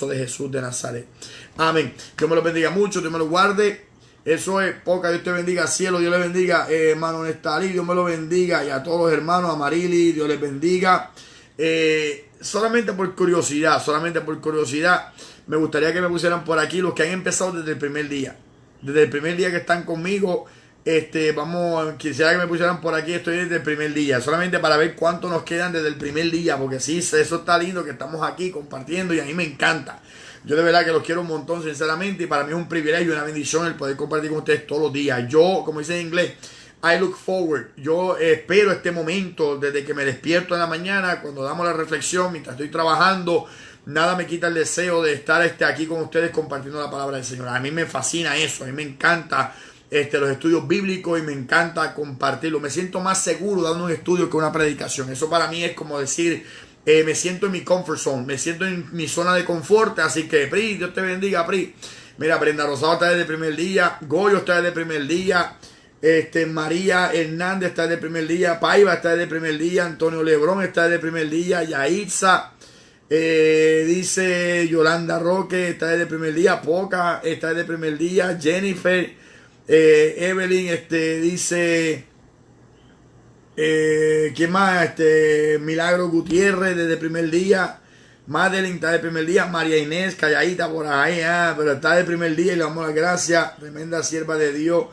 de Jesús de Nazaret. Amén. Dios me lo bendiga mucho, Dios me lo guarde. Eso es poca. Dios te bendiga, cielo. Dios le bendiga, hermano Nestalí. Dios me lo bendiga. Y a todos los hermanos, a Marily, Dios les bendiga. Solamente por curiosidad, me gustaría que me pusieran por aquí los que han empezado desde el primer día. Desde el primer día que están conmigo. Quisiera que me pusieran por aquí, estoy desde el primer día, solamente para ver cuánto nos quedan desde el primer día, porque sí, eso está lindo que estamos aquí compartiendo y a mí me encanta. Yo de verdad que los quiero un montón, sinceramente, y para mí es un privilegio y una bendición el poder compartir con ustedes todos los días. Yo, como dice en inglés, I look forward. Yo espero este momento desde que me despierto en la mañana, cuando damos la reflexión, mientras estoy trabajando. Nada me quita el deseo de estar aquí con ustedes compartiendo la palabra del Señor. A mí me fascina eso, a mí me encanta los estudios bíblicos y me encanta compartirlo. Me siento más seguro dando un estudio que una predicación. Eso para mí es como decir, me siento en mi comfort zone, me siento en mi zona de confort. Así que, Pri, Dios te bendiga, Pri. Mira, Brenda Rosado está desde el primer día, Goyo está desde el primer día, María Hernández está desde el primer día, Paiva está desde el primer día, Antonio Lebrón está desde el primer día, Yaitza, dice Yolanda Roque está desde el primer día, Poca está desde el primer día, Jennifer, Evelyn, dice, ¿quién más? Milagro Gutiérrez desde el primer día, Madeline está del primer día, María Inés, calladita por ahí, pero está del primer día y le damos las gracias, tremenda sierva de Dios.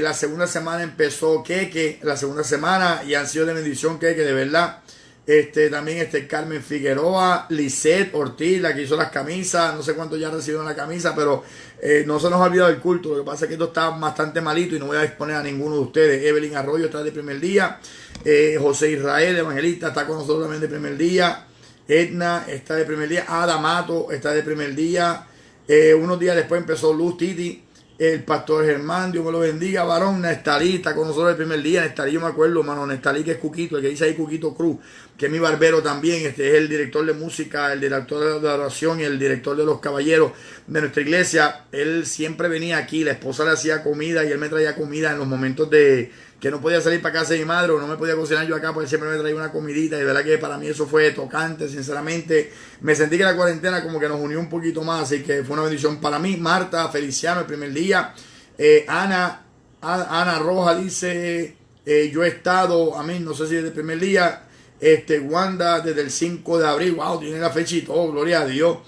La segunda semana empezó Keke, la segunda semana, y han sido de bendición Keke, de verdad. También Carmen Figueroa, Lisette Ortiz, la que hizo las camisas, no sé cuánto ya recibieron la camisa, pero no se nos ha olvidado el culto. Lo que pasa es que esto está bastante malito y no voy a exponer a ninguno de ustedes. Evelyn Arroyo está del primer día, José Israel, evangelista, está con nosotros también del primer día, Edna está del primer día, Ada Mato está del primer día, unos días después empezó Luz Titi, el pastor Germán, Dios me lo bendiga, varón. Nestalí está con nosotros el primer día. Nestalí, yo me acuerdo, hermano, Nestalí, que es Cuquito, el que dice ahí Cuquito Cruz, que es mi barbero también. Es el director de música, el director de oración y el director de los caballeros de nuestra iglesia. Él siempre venía aquí, la esposa le hacía comida y él me traía comida en los momentos de que no podía salir para casa de mi madre o no me podía cocinar yo acá, porque siempre me traía una comidita. Y de verdad que para mí eso fue tocante, sinceramente. Me sentí que la cuarentena como que nos unió un poquito más, así que fue una bendición para mí. Marta Feliciano el primer día, Ana Roja dice, yo he estado, amén, no sé si desde el primer día, Wanda desde el 5 de abril, wow, tiene la fecha y todo, gloria a Dios.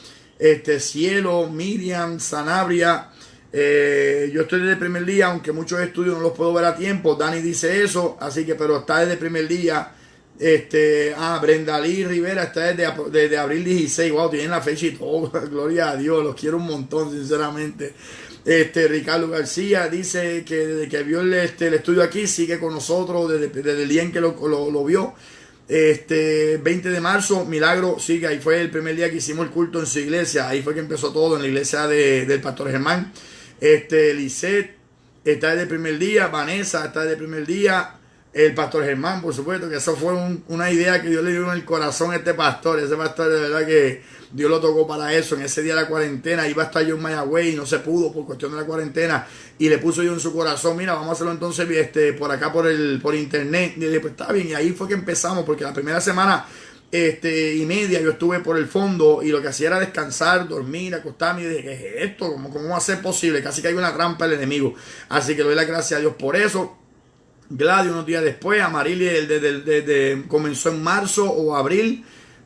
Cielo, Miriam, Sanabria, yo estoy desde el primer día, aunque muchos estudios no los puedo ver a tiempo. Dani dice eso, así que, pero está desde el primer día. Brenda Lee Rivera está desde abril 16, wow, tienen la fecha y todo, gloria a Dios, los quiero un montón, sinceramente. Ricardo García dice que desde que vio el estudio aquí, sigue con nosotros desde el día en que lo vio. 20 de marzo, Milagro sigue, ahí fue el primer día que hicimos el culto en su iglesia, ahí fue que empezó todo, en la iglesia del pastor Germán. Lisette está desde el primer día, Vanessa está desde el primer día, el pastor Germán, por supuesto, que eso fue una idea que Dios le dio en el corazón a este pastor. Ese pastor, de verdad que Dios lo tocó para eso. En ese día de la cuarentena iba a estar yo en Mayagüey y no se pudo por cuestión de la cuarentena, y le puso yo en su corazón, mira, vamos a hacerlo entonces por acá por internet. Y le dije, pues está bien, y ahí fue que empezamos, porque la primera semana y media yo estuve por el fondo y lo que hacía era descansar, dormir, acostarme, y dije, ¿qué es esto? ¿Cómo va a ser posible? Casi que hay una trampa del enemigo. Así que le doy la gracia a Dios por eso. Gladys unos días después, Amarili comenzó en marzo o abril.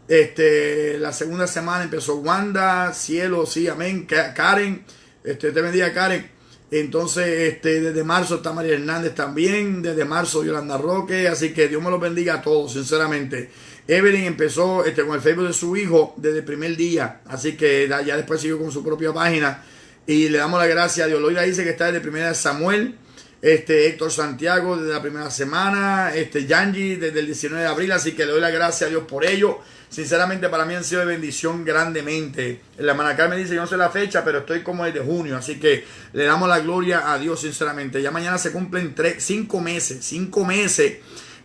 La segunda semana empezó Wanda, Cielo, sí, amén, Karen, te bendiga Karen. Entonces, desde marzo está María Hernández también, desde marzo Yolanda Roque, así que Dios me los bendiga a todos, sinceramente. Evelyn empezó con el Facebook de su hijo desde el primer día, así que ya después siguió con su propia página y le damos la gracia a Dios. Loida dice que está desde el primer día de Samuel. Héctor Santiago desde la primera semana, Yanji desde el 19 de abril, así que le doy la gracia a Dios por ello. Sinceramente para mí han sido de bendición grandemente. La hermana Carmen dice, yo no sé la fecha, pero estoy como desde junio, así que le damos la gloria a Dios, sinceramente. Ya mañana se cumplen 5 meses,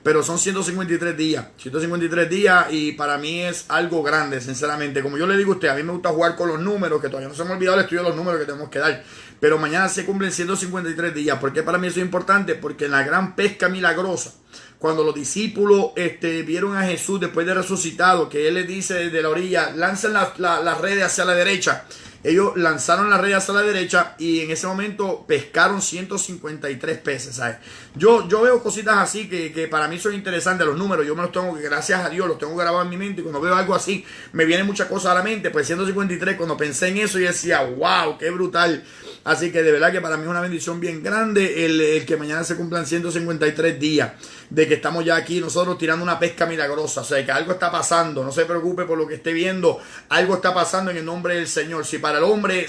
pero son 153 días y para mí es algo grande, sinceramente. Como yo le digo a usted, a mí me gusta jugar con los números, que todavía no se me ha olvidado el estudio de los números que tenemos que dar. Pero mañana se cumplen 153 días. ¿Por qué para mí eso es importante? Porque en la gran pesca milagrosa, cuando los discípulos vieron a Jesús después de resucitado, que Él les dice desde la orilla, lancen las redes hacia la derecha. Ellos lanzaron las redes hacia la derecha y en ese momento pescaron 153 peces, ¿sabes? Yo veo cositas así que para mí son interesantes, los números, yo me los tengo, gracias a Dios, los tengo grabados en mi mente, y cuando veo algo así, me vienen muchas cosas a la mente. Pues 153, cuando pensé en eso, yo decía, wow, qué brutal. Así que de verdad que para mí es una bendición bien grande el que mañana se cumplan 153 días de que estamos ya aquí nosotros tirando una pesca milagrosa. O sea, que algo está pasando, no se preocupe por lo que esté viendo, algo está pasando en el nombre del Señor. Si para el hombre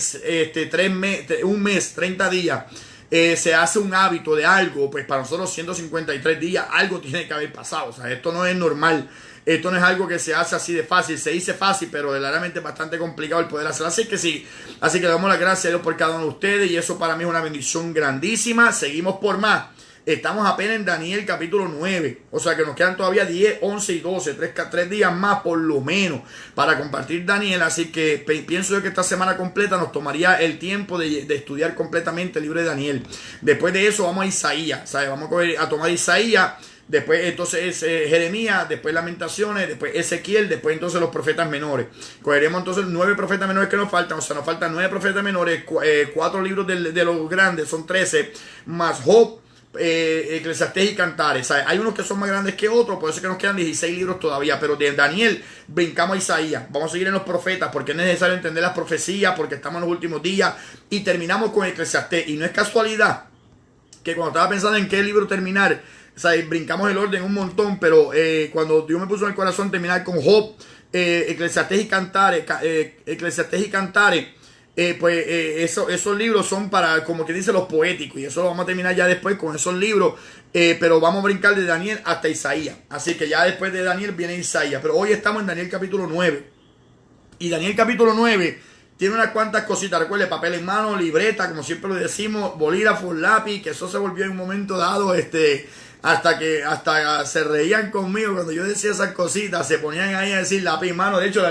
un mes, 30 días, se hace un hábito de algo, pues para nosotros 153 días algo tiene que haber pasado. O sea, esto no es normal. Esto no es algo que se hace así de fácil. Se dice fácil, pero verdaderamente es bastante complicado el poder hacerlo. Así que sí. Así que le damos las gracias a Dios por cada uno de ustedes. Y eso para mí es una bendición grandísima. Seguimos por más. Estamos apenas en Daniel capítulo 9. O sea que nos quedan todavía 10, 11 y 12. 3 días más por lo menos para compartir Daniel. Así que pienso yo que esta semana completa nos tomaría el tiempo de estudiar completamente el libro de Daniel. Después de eso vamos a Isaías. ¿Sabe? Vamos a tomar Isaías. Después entonces Jeremías, después Lamentaciones, después Ezequiel, después entonces los profetas menores. Cogeremos entonces 9 profetas menores que nos faltan, o sea, nos faltan 9 profetas menores, 4 libros de los grandes, son 13, más Job, Eclesiastés y Cantares. ¿Sabes? Hay unos que son más grandes que otros, por eso es que nos quedan 16 libros todavía, pero de Daniel brincamos a Isaías. Vamos a seguir en los profetas porque es necesario entender las profecías, porque estamos en los últimos días, y terminamos con Eclesiastés. Y no es casualidad que cuando estaba pensando en qué libro terminar, o sea, brincamos el orden un montón, pero cuando Dios me puso en el corazón terminar con Job, Eclesiastés y Cantares, pues esos libros son para, como que dice, los poéticos, y eso lo vamos a terminar ya después con esos libros, pero vamos a brincar de Daniel hasta Isaías. Así que ya después de Daniel viene Isaías, pero hoy estamos en Daniel capítulo 9, y Daniel capítulo 9 tiene unas cuantas cositas. Recuerde, papel en mano, libreta, como siempre lo decimos, bolígrafo, lápiz, que eso se volvió en un momento dado, hasta se reían conmigo cuando yo decía esas cositas, se ponían ahí a decir lápiz en mano. De hecho,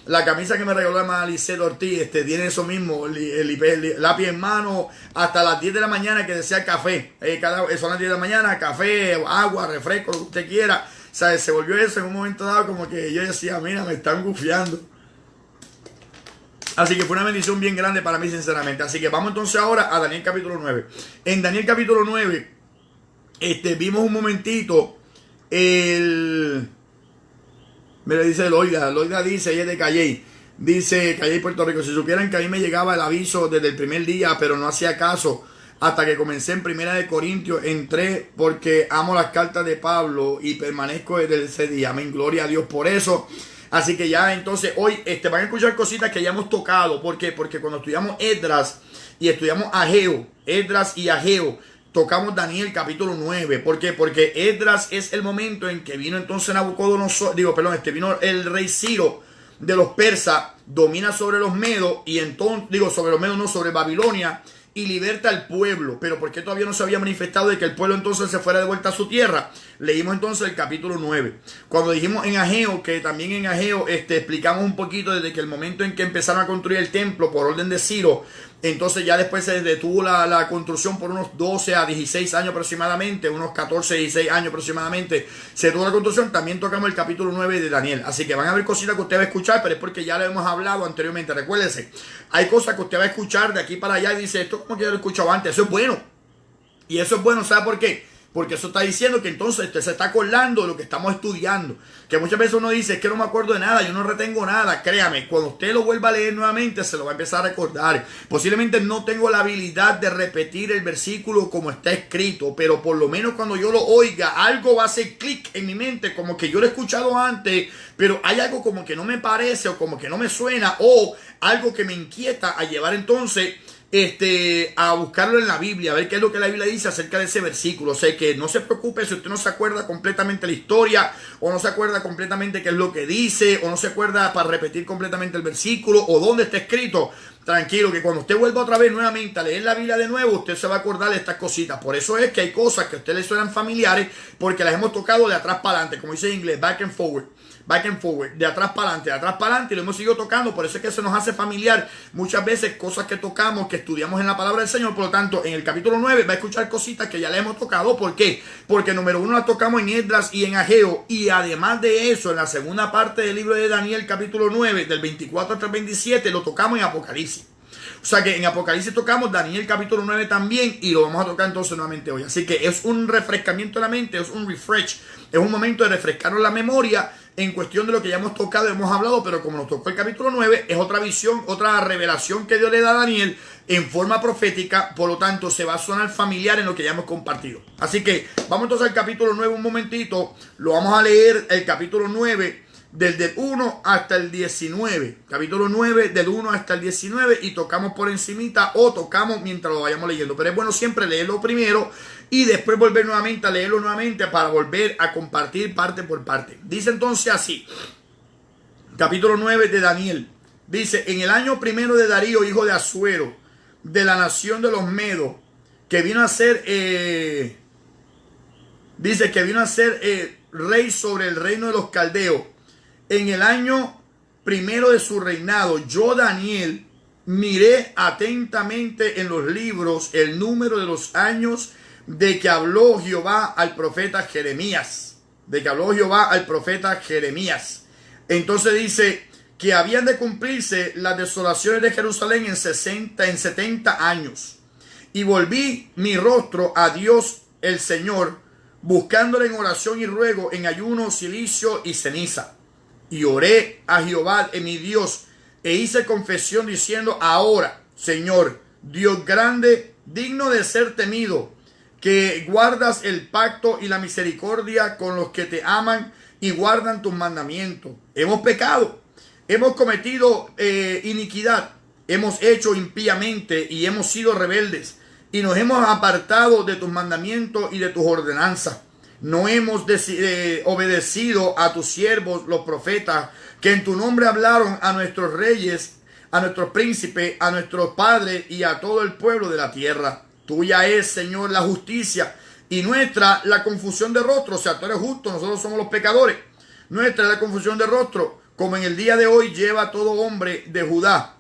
la camisa que me regaló la Alice Ortiz tiene eso mismo, el lápiz en mano, hasta las 10 de la mañana que decía café. Son las 10 de la mañana, café, agua, refresco, lo que usted quiera. O sea, se volvió eso en un momento dado, como que yo decía, mira, me están gufiando. Así que fue una bendición bien grande para mí, sinceramente. Así que vamos entonces ahora a Daniel capítulo 9. En Daniel capítulo 9, vimos un momentito me lo dice Loida dice, ella es de Calley. Dice, Calley, Puerto Rico, si supieran que a mí me llegaba el aviso desde el primer día, pero no hacía caso hasta que comencé en Primera de Corintios, entré porque amo las cartas de Pablo y permanezco desde ese día. Amén, gloria a Dios por eso. Así que ya entonces hoy van a escuchar cositas que ya hemos tocado. ¿Por qué? Porque cuando estudiamos Esdras y estudiamos Esdras y Ageo, tocamos Daniel capítulo 9. ¿Por qué? Porque Esdras es el momento en que vino entonces Nabucodonosor, vino el rey Ciro de los persas, domina sobre los medos, y entonces, sobre los medos no, sobre Babilonia, y liberta al pueblo. Pero ¿por qué todavía no se había manifestado de que el pueblo entonces se fuera de vuelta a su tierra? Leímos entonces el capítulo 9. Cuando dijimos en Ageo, que también en Ageo explicamos un poquito desde que el momento en que empezaron a construir el templo por orden de Ciro, entonces ya después se detuvo la construcción por unos 12 a 16 años aproximadamente, unos 14, 16 años aproximadamente, se detuvo la construcción. También tocamos el capítulo 9 de Daniel. Así que van a haber cositas que usted va a escuchar, pero es porque ya lo hemos hablado anteriormente. Recuérdese, hay cosas que usted va a escuchar de aquí para allá y dice, esto como que yo lo he escuchado antes, eso es bueno. Y eso es bueno, ¿sabe por qué? Porque eso está diciendo que entonces usted se está acordando de lo que estamos estudiando. Que muchas veces uno dice, es que no me acuerdo de nada, yo no retengo nada. Créame, cuando usted lo vuelva a leer nuevamente, se lo va a empezar a recordar. Posiblemente no tengo la habilidad de repetir el versículo como está escrito, pero por lo menos cuando yo lo oiga, algo va a hacer clic en mi mente, como que yo lo he escuchado antes, pero hay algo como que no me parece, o como que no me suena, o algo que me inquieta a llevar entonces a buscarlo en la Biblia, a ver qué es lo que la Biblia dice acerca de ese versículo. O sea, que no se preocupe si usted no se acuerda completamente la historia, o no se acuerda completamente qué es lo que dice, o no se acuerda para repetir completamente el versículo, o dónde está escrito. Tranquilo, que cuando usted vuelva otra vez nuevamente a leer la Biblia de nuevo, usted se va a acordar de estas cositas. Por eso es que hay cosas que a usted le suenan familiares, porque las hemos tocado de atrás para adelante, como dice en inglés, back and forward. back and forward, de atrás para adelante, y lo hemos seguido tocando. Por eso es que se nos hace familiar muchas veces cosas que tocamos, que estudiamos en la palabra del Señor. Por lo tanto, en el capítulo 9 va a escuchar cositas que ya le hemos tocado. ¿Por qué? Porque número 1 las tocamos en Esdras y en Ageo, y además de eso, en la segunda parte del libro de Daniel, capítulo 9, del 24 hasta el 27, lo tocamos en Apocalipsis. O sea que en Apocalipsis tocamos Daniel capítulo 9 también, y lo vamos a tocar entonces nuevamente hoy. Así que es un refrescamiento de la mente, es un refresh, es un momento de refrescarnos la memoria en cuestión de lo que ya hemos tocado, hemos hablado, pero como nos tocó el capítulo 9, es otra visión, otra revelación que Dios le da a Daniel en forma profética. Por lo tanto, se va a sonar familiar en lo que ya hemos compartido. Así que vamos entonces al capítulo 9 un momentito. Lo vamos a leer el capítulo 9 desde el 1 hasta el 19. Capítulo 9 del 1 hasta el 19, y tocamos por encimita o tocamos mientras lo vayamos leyendo. Pero es bueno siempre leerlo primero y después volver nuevamente a leerlo nuevamente para volver a compartir parte por parte. Dice entonces así, capítulo 9 de Daniel. Dice: en el año primero de Darío, hijo de Asuero, de la nación de los Medos, que vino a ser, dice que vino a ser rey sobre el reino de los caldeos. En el año primero de su reinado, yo, Daniel, miré atentamente en los libros el número de los años de que habló Jehová al profeta Jeremías. Entonces dice que habían de cumplirse las desolaciones de Jerusalén en 70 años. Y volví mi rostro a Dios el Señor, buscándole en oración y ruego, en ayuno, cilicio y ceniza. Y oré a Jehová mi Dios, e hice confesión diciendo: ahora, Señor, Dios grande, digno de ser temido, que guardas el pacto y la misericordia con los que te aman y guardan tus mandamientos. Hemos pecado, hemos cometido iniquidad, hemos hecho impíamente y hemos sido rebeldes, y nos hemos apartado de tus mandamientos y de tus ordenanzas. No hemos obedecido a tus siervos, los profetas, que en tu nombre hablaron a nuestros reyes, a nuestros príncipes, a nuestros padres y a todo el pueblo de la tierra. Tuya es, Señor, la justicia, y nuestra la confusión de rostro. O sea, tú eres justo, nosotros somos los pecadores. Nuestra es la confusión de rostro, como en el día de hoy lleva todo hombre de Judá,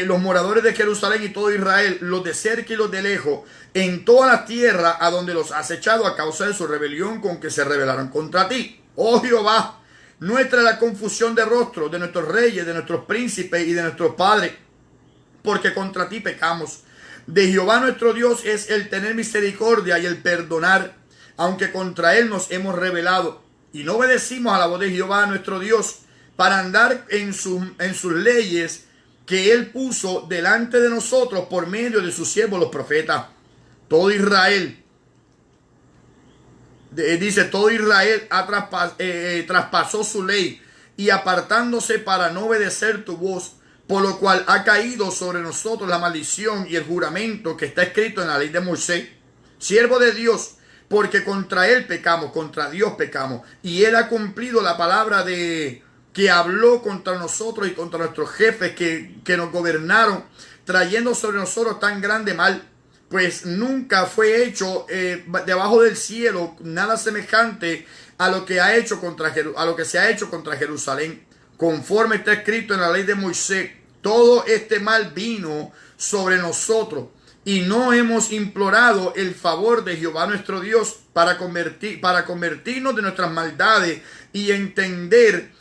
los moradores de Jerusalén y todo Israel, los de cerca y los de lejos, en toda la tierra a donde los has echado a causa de su rebelión con que se rebelaron contra ti. Oh Jehová, nuestra es la confusión de rostro de nuestros reyes, de nuestros príncipes y de nuestros padres, porque contra ti pecamos. De Jehová nuestro Dios es el tener misericordia y el perdonar, aunque contra él nos hemos rebelado y no obedecimos a la voz de Jehová nuestro Dios para andar en sus leyes que él puso delante de nosotros por medio de sus siervos los profetas. Todo Israel, dice, todo Israel traspasó su ley, y apartándose para no obedecer tu voz, por lo cual ha caído sobre nosotros la maldición y el juramento que está escrito en la ley de Moisés, siervo de Dios, porque contra él pecamos, contra Dios pecamos, y él ha cumplido la palabra que habló contra nosotros y contra nuestros jefes que nos gobernaron, trayendo sobre nosotros tan grande mal, pues nunca fue hecho debajo del cielo nada semejante a lo que se ha hecho contra Jerusalén, conforme está escrito en la ley de Moisés. Todo este mal vino sobre nosotros, y no hemos implorado el favor de Jehová nuestro Dios para convertirnos de nuestras maldades y entender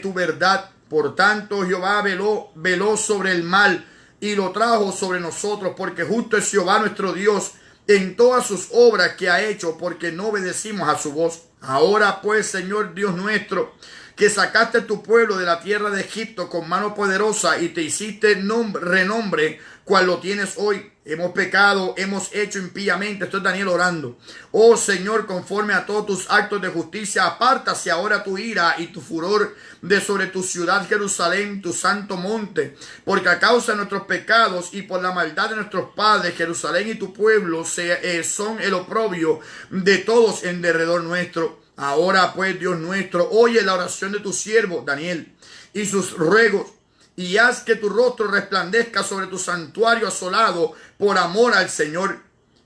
tu verdad. Por tanto, Jehová veló sobre el mal y lo trajo sobre nosotros, porque justo es Jehová nuestro Dios en todas sus obras que ha hecho, porque no obedecimos a su voz. Ahora pues, Señor Dios nuestro, que sacaste tu pueblo de la tierra de Egipto con mano poderosa y te hiciste renombre cual lo tienes hoy. Hemos pecado, hemos hecho impíamente. Esto es Daniel orando. Oh Señor, conforme a todos tus actos de justicia, apártase ahora tu ira y tu furor de sobre tu ciudad Jerusalén, tu santo monte, porque a causa de nuestros pecados y por la maldad de nuestros padres, Jerusalén y tu pueblo son el oprobio de todos en derredor nuestro. Ahora pues, Dios nuestro, oye la oración de tu siervo Daniel y sus ruegos, y haz que tu rostro resplandezca sobre tu santuario asolado por amor al Señor,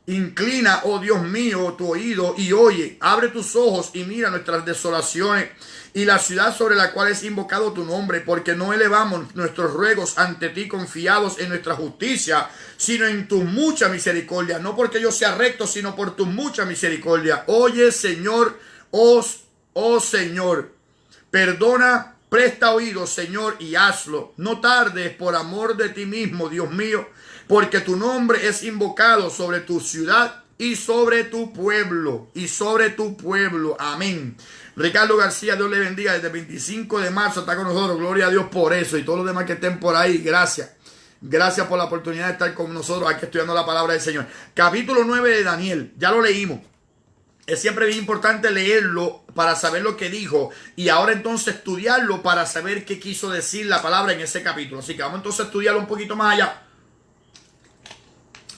Inclina, oh Dios mío, tu oído y oye. Abre tus ojos y mira nuestras desolaciones y la ciudad sobre la cual es invocado tu nombre, porque no elevamos nuestros ruegos ante ti confiados en nuestra justicia, sino en tu mucha misericordia. No porque yo sea recto, sino por tu mucha misericordia. Oye, Señor, oh Señor, perdona, presta oído, Señor, y hazlo. No tardes por amor de ti mismo, Dios mío, porque tu nombre es invocado sobre tu ciudad y sobre tu pueblo, Amén. Ricardo García, Dios le bendiga. Desde el 25 de marzo está con nosotros. Gloria a Dios por eso. Y todos los demás que estén por ahí, gracias. Gracias por la oportunidad de estar con nosotros aquí estudiando la palabra del Señor. Capítulo 9 de Daniel. Ya lo leímos. Es siempre bien importante leerlo para saber lo que dijo. Y ahora entonces estudiarlo para saber qué quiso decir la palabra en ese capítulo. Así que vamos entonces a estudiarlo un poquito más allá,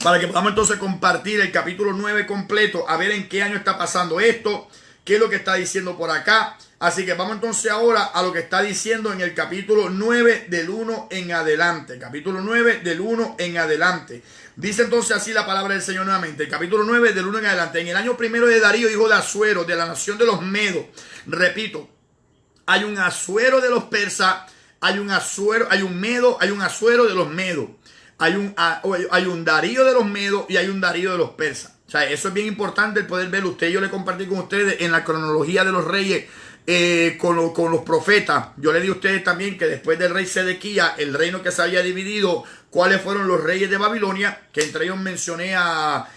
para que podamos entonces compartir el capítulo 9 completo, a ver en qué año está pasando esto, qué es lo que está diciendo por acá. Así que vamos entonces ahora a lo que está diciendo en el capítulo 9 del 1 en adelante. Capítulo 9 del 1 en adelante. Dice entonces así la palabra del Señor nuevamente. El capítulo 9 del 1 en adelante. En el año primero de Darío, hijo de Asuero, de la nación de los Medos. Repito, hay un Asuero de los persas, hay un Asuero, hay un Medo, hay un Asuero de los Medos. Hay un Darío de los Medos y hay un Darío de los persas. O sea, eso es bien importante el poder verlo. Yo le compartí con ustedes en la cronología de los reyes con los profetas. Yo le di a ustedes también que después del rey Sedequías, el reino que se había dividido, cuáles fueron los reyes de Babilonia, que entre ellos mencioné a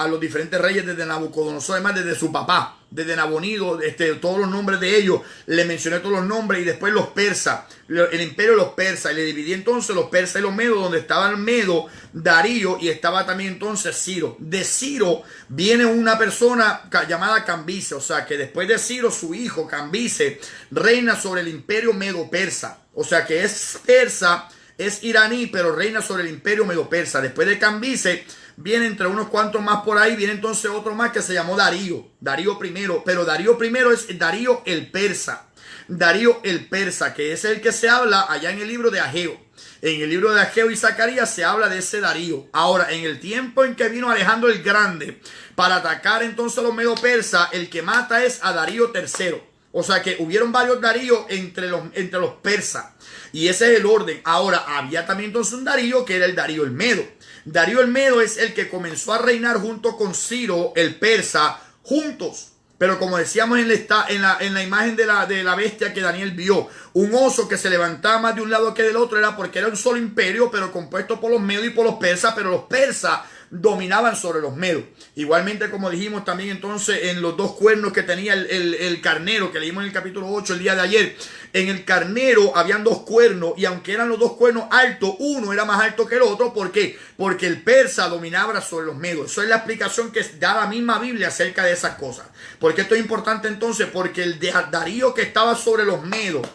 los diferentes reyes desde Nabucodonosor, además desde su papá, desde Nabonido, todos los nombres de ellos, le mencioné todos los nombres, y después los persas, el imperio de los persas, y le dividí entonces los persas y los medos, donde estaba el Medo, Darío, y estaba también entonces Ciro. De Ciro viene una persona llamada Cambice, o sea que después de Ciro, su hijo Cambice reina sobre el imperio medo-persa, o sea que es persa, es iraní, pero reina sobre el imperio medo-persa. Después de Cambice viene entre unos cuantos más por ahí, viene entonces otro más que se llamó Darío primero, pero Darío primero es Darío el persa, que es el que se habla allá en el libro de Ageo. En el libro de Ageo y Zacarías se habla de ese Darío. Ahora, en el tiempo en que vino Alejandro el Grande para atacar entonces a los medo-persas, el que mata es a Darío III. O sea que hubieron varios Daríos entre los persas. Y ese es el orden. Ahora, había también entonces un Darío que era el Darío el Medo. Darío el Medo es el que comenzó a reinar junto con Ciro el persa, juntos. Pero como decíamos en la imagen de la bestia que Daniel vio, un oso que se levantaba más de un lado que del otro, era porque era un solo imperio, pero compuesto por los medos y por los persas, pero los persas dominaban sobre los medos. Igualmente, como dijimos también entonces en los dos cuernos que tenía el carnero, que leímos en el capítulo 8 el día de ayer, en el carnero habían dos cuernos, y aunque eran los dos cuernos altos, uno era más alto que el otro. ¿Por qué? Porque el persa dominaba sobre los medos. Eso es la explicación que da la misma Biblia acerca de esas cosas. ¿Por qué esto es importante entonces? Porque el de Darío, que estaba sobre los medos,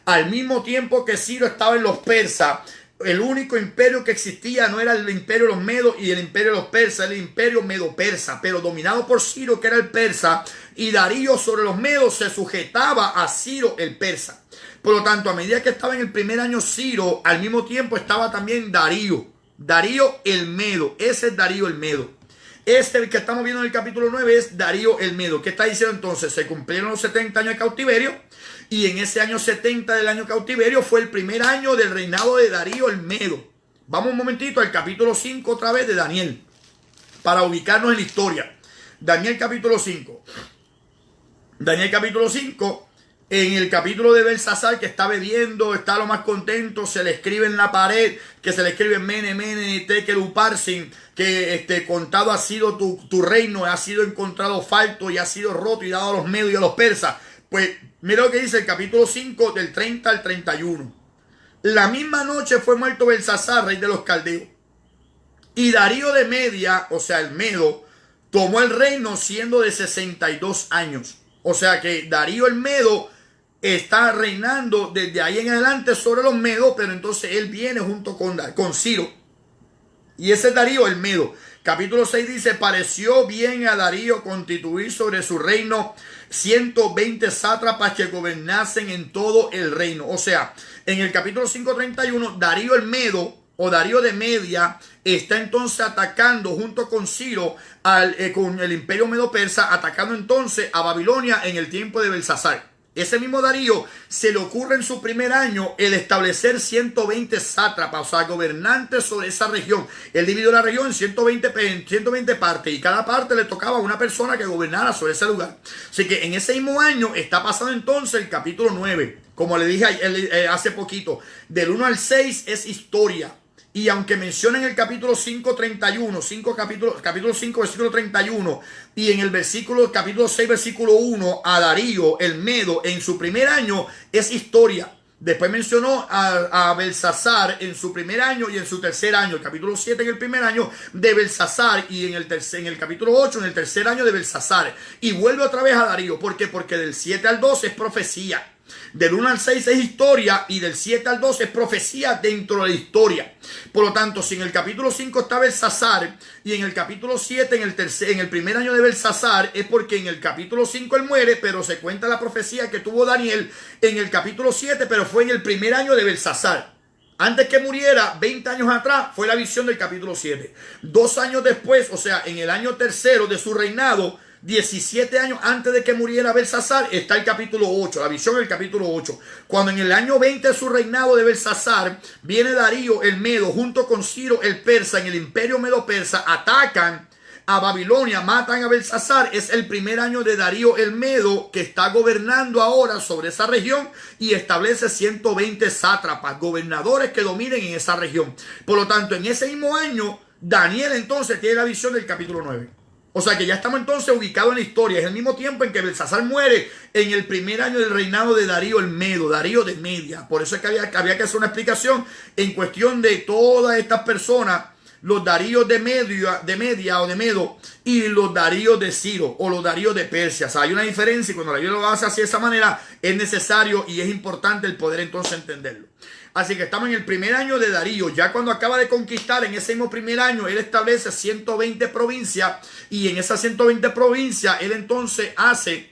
al mismo tiempo que Ciro estaba en los persas, el único imperio que existía no era el imperio de los medos y el imperio de los persas, el imperio medo-persa, pero dominado por Ciro, que era el persa, y Darío sobre los medos se sujetaba a Ciro el persa. Por lo tanto, a medida que estaba en el primer año Ciro, al mismo tiempo estaba también Darío el Medo. Ese es Darío el Medo. Este que estamos viendo en el capítulo 9 es Darío el Medo. ¿Qué está diciendo entonces? Se cumplieron los 70 años de cautiverio, y en ese año 70 del año cautiverio fue el primer año del reinado de Darío el Medo. Vamos un momentito al capítulo 5 otra vez de Daniel, para ubicarnos en la historia. Daniel capítulo 5. Daniel capítulo 5. En el capítulo de Belsasar, que está bebiendo, está lo más contento, se le escribe en la pared, que se le escribe Mene, Mene, Tekel, Uparsin, que contado ha sido tu reino, ha sido encontrado falto y ha sido roto y dado a los medos y a los persas. Pues mira lo que dice el capítulo 5 del 30 al 31. La misma noche fue muerto Belsasar, rey de los caldeos. Y Darío de Media, o sea el Medo, tomó el reino siendo de 62 años. O sea que Darío el Medo está reinando desde ahí en adelante sobre los medos, pero entonces él viene junto con Ciro. Y ese es Darío el Medo. Capítulo 6 dice: pareció bien a Darío constituir sobre su reino 120 sátrapas que gobernasen en todo el reino. O sea, en el capítulo 5:31, Darío el Medo o Darío de Media está entonces atacando junto con Ciro con el imperio medo-persa, atacando entonces a Babilonia en el tiempo de Belsasar. Ese mismo Darío se le ocurre en su primer año el establecer 120 sátrapas, o sea, gobernantes sobre esa región. Él dividió la región en 120 partes y cada parte le tocaba a una persona que gobernara sobre ese lugar. Así que en ese mismo año está pasando entonces el capítulo 9. Como le dije hace poquito, del 1 al 6 es historia. Y aunque menciona en el capítulo 5, 31, capítulo 5, versículo 31, y en el capítulo 6, versículo 1, a Darío, el Medo, en su primer año, es historia. Después mencionó a Belsasar en su primer año y en su tercer año. El capítulo 7 en el primer año de Belsasar y en el capítulo 8 en el tercer año de Belsasar. Y vuelve otra vez a Darío. ¿Por qué? Porque del 7 al 12 es profecía. Del 1 al 6 es historia y del 7 al 12 es profecía dentro de la historia. Por lo tanto, si en el capítulo 5 está Belsasar y en el capítulo 7 en el primer año de Belsasar, es porque en el capítulo 5 él muere, pero se cuenta la profecía que tuvo Daniel en el capítulo 7, pero fue en el primer año de Belsasar. Antes que muriera, 20 años atrás, fue la visión del capítulo 7. 2 años después, o sea, en el año tercero de su reinado, 17 años antes de que muriera Belsasar, está el capítulo 8, la visión del capítulo 8. Cuando en el año 20 de su reinado de Belsasar, viene Darío el Medo junto con Ciro el Persa en el imperio Medo-Persa, atacan a Babilonia, matan a Belsasar. Es el primer año de Darío el Medo que está gobernando ahora sobre esa región y establece 120 sátrapas, gobernadores que dominen en esa región. Por lo tanto, en ese mismo año, Daniel entonces tiene la visión del capítulo 9. O sea que ya estamos entonces ubicados en la historia. Es el mismo tiempo en que Belsasar muere en el primer año del reinado de Darío el Medo, Darío de Media. Por eso es que había que hacer una explicación en cuestión de todas estas personas, los Daríos de Media o de Medo y los Daríos de Ciro o los Daríos de Persia. O sea, hay una diferencia y cuando la Biblia lo hace así de esa manera es necesario y es importante el poder entonces entenderlo. Así que estamos en el primer año de Darío. Ya cuando acaba de conquistar, en ese mismo primer año, él establece 120 provincias. Y en esas 120 provincias, él entonces hace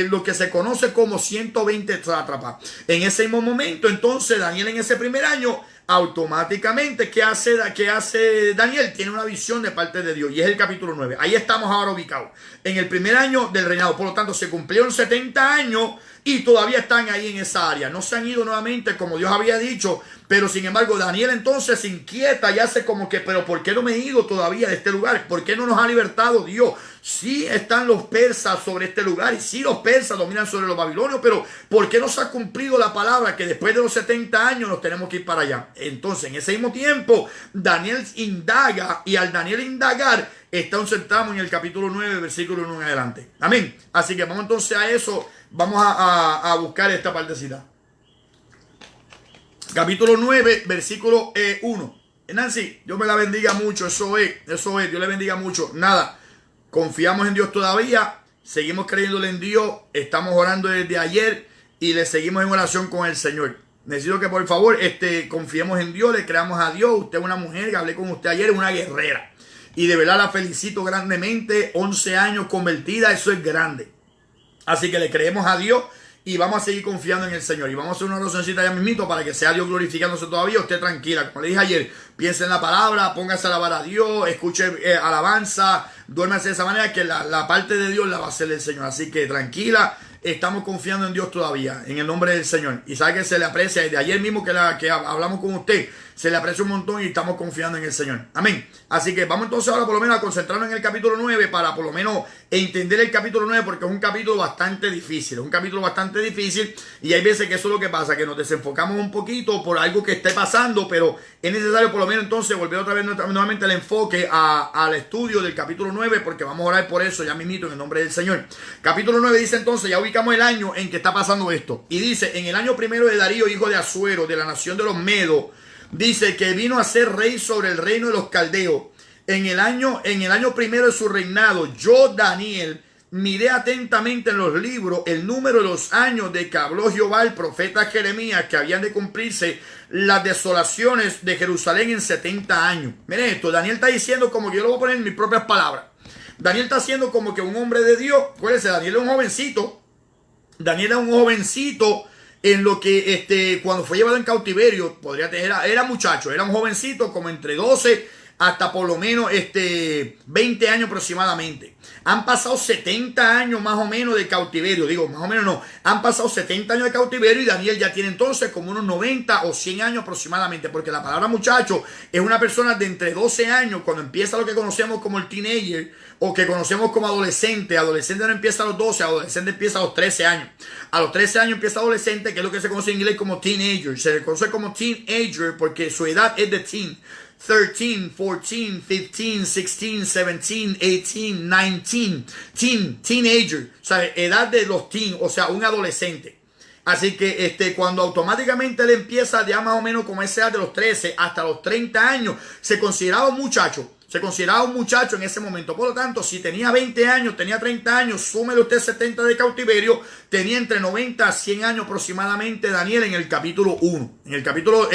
lo que se conoce como 120 sátrapas. En ese mismo momento, entonces, Daniel en ese primer año, automáticamente, ¿qué hace Daniel? Tiene una visión de parte de Dios. Y es el capítulo 9. Ahí estamos ahora ubicados. En el primer año del reinado. Por lo tanto, se cumplieron 70 años. Y todavía están ahí en esa área. No se han ido nuevamente como Dios había dicho. Pero sin embargo Daniel entonces se inquieta y hace como que, pero ¿por qué no me he ido todavía de este lugar? ¿Por qué no nos ha libertado Dios? Sí están los persas sobre este lugar y sí los persas dominan sobre los babilonios, pero ¿por qué no se ha cumplido la palabra que después de los 70 años nos tenemos que ir para allá? Entonces en ese mismo tiempo Daniel indaga y al Daniel indagar entonces estamos en el capítulo 9 versículo 1 en adelante. Amén. Así que vamos entonces a eso. Vamos a buscar esta partecita. Capítulo 9, versículo 1. Nancy, Dios me la bendiga mucho. Eso es. Dios le bendiga mucho. Nada, confiamos en Dios todavía. Seguimos creyéndole en Dios. Estamos orando desde ayer y le seguimos en oración con el Señor. Necesito que por favor confiemos en Dios, le creamos a Dios. Usted es una mujer que hablé con usted ayer, es una guerrera. Y de verdad la felicito grandemente. 11 años convertida, eso es grande. Así que le creemos a Dios y vamos a seguir confiando en el Señor. Y vamos a hacer una oracióncita ya mismito para que sea Dios glorificándose todavía. Usted tranquila, como le dije ayer, piense en la palabra, póngase a alabar a Dios, escuche alabanza, duérmase de esa manera que la parte de Dios la va a hacer el Señor. Así que tranquila, estamos confiando en Dios todavía, en el nombre del Señor. Y sabe que se le aprecia, desde ayer mismo que hablamos con usted, se le aprecia un montón y estamos confiando en el Señor. Amén. Así que vamos entonces ahora por lo menos a concentrarnos en el capítulo 9 para por lo menos entender el capítulo 9 porque es un capítulo bastante difícil. Es un capítulo bastante difícil y hay veces que eso es lo que pasa, que nos desenfocamos un poquito por algo que esté pasando, pero es necesario por lo menos entonces volver otra vez nuevamente el enfoque al estudio del capítulo 9 porque vamos a orar por eso ya mismito en el nombre del Señor. Capítulo 9 dice entonces, ya ubicamos el año en que está pasando esto. Y dice, en el año primero de Darío, hijo de Asuero, de la nación de los Medos, dice que vino a ser rey sobre el reino de los caldeos. En el año primero de su reinado, yo, Daniel, miré atentamente en los libros el número de los años de que habló Jehová el profeta Jeremías, que habían de cumplirse las desolaciones de Jerusalén en 70 años. Miren esto, Daniel está diciendo como que yo lo voy a poner en mis propias palabras. Daniel está haciendo como que un hombre de Dios. Acuérdense, Daniel es un jovencito. Daniel era un jovencito en lo que cuando fue llevado en cautiverio, era muchacho, era un jovencito como entre 12 hasta por lo menos 20 años aproximadamente. Han pasado 70 años más o menos de cautiverio. Digo, más o menos no. Han pasado 70 años de cautiverio y Daniel ya tiene entonces como unos 90 o 100 años aproximadamente. Porque la palabra muchacho es una persona de entre 12 años, cuando empieza lo que conocemos como el teenager o que conocemos como adolescente. Adolescente no empieza a los 12, adolescente empieza a los 13 años. A los 13 años empieza adolescente, que es lo que se conoce en inglés como teenager. Se le conoce como teenager porque su edad es de teen. 13, 14, 15, 16, 17, 18, 19, teenager, o sea, edad de los teen, o sea, un adolescente. Así que cuando automáticamente él empieza ya más o menos como esa edad de los 13 hasta los 30 años, se consideraba un muchacho. Se consideraba un muchacho en ese momento. Por lo tanto, si tenía 20 años, tenía 30 años, súmele usted 70 de cautiverio, tenía entre 90 a 100 años aproximadamente Daniel en el capítulo 1. En el capítulo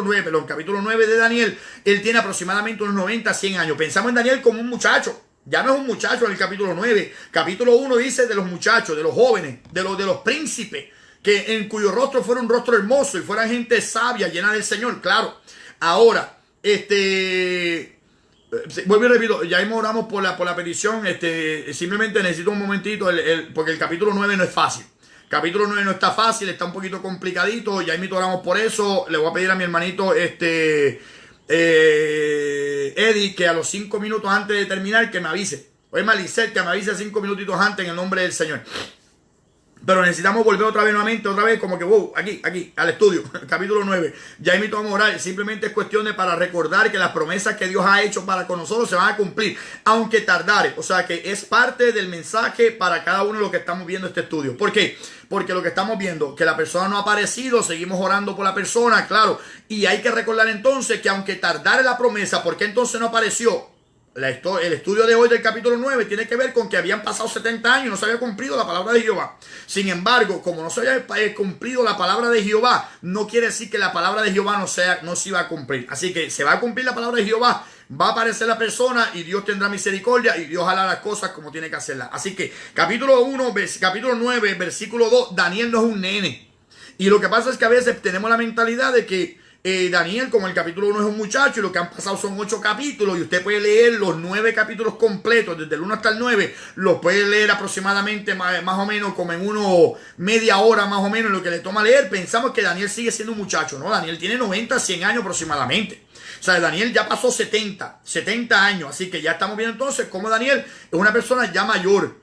9, perdón, capítulo 9 de Daniel, él tiene aproximadamente unos 90 a 100 años. Pensamos en Daniel como un muchacho. Ya no es un muchacho en el capítulo 9. Capítulo 1 dice de los muchachos, de los jóvenes, de los príncipes, que en cuyo rostro fuera un rostro hermoso y fueran gente sabia, llena del Señor. Claro. Ahora, vuelvo y repito, ya mismo oramos por la petición. Simplemente necesito un momentito, porque el capítulo 9 no es fácil. Capítulo 9 no está fácil, está un poquito complicadito. Ya mismo oramos por eso. Le voy a pedir a mi hermanito Eddie que a los 5 minutos antes de terminar que me avise. Oye, Malicet, que me avise 5 minutitos antes en el nombre del Señor. Pero necesitamos volver otra vez como que, wow, aquí, al estudio, capítulo 9. Ya invito a orar, simplemente es cuestión de para recordar que las promesas que Dios ha hecho para con nosotros se van a cumplir, aunque tardare. O sea que es parte del mensaje para cada uno de los que estamos viendo este estudio. ¿Por qué? Porque lo que estamos viendo, que la persona no ha aparecido, seguimos orando por la persona, claro. Y hay que recordar entonces que aunque tardare la promesa, ¿por qué entonces no apareció? El estudio de hoy del capítulo 9 tiene que ver con que habían pasado 70 años y no se había cumplido la palabra de Jehová. Sin embargo, como no se había cumplido la palabra de Jehová, no quiere decir que la palabra de Jehová no se iba a cumplir. Así que se va a cumplir la palabra de Jehová, va a aparecer la persona y Dios tendrá misericordia y Dios hará las cosas como tiene que hacerlas. Así que capítulo 9, versículo 2, Daniel no es un nene. Y lo que pasa es que a veces tenemos la mentalidad de que Daniel, como el capítulo 1 es un muchacho y lo que han pasado son 8 capítulos y usted puede leer los 9 capítulos completos, desde el 1 hasta el 9, los puede leer aproximadamente más o menos como en media hora más o menos lo que le toma leer. Pensamos que Daniel sigue siendo un muchacho, ¿no? Daniel tiene 90, 100 años aproximadamente. O sea, Daniel ya pasó 70 años, así que ya estamos viendo entonces cómo Daniel es una persona ya mayor,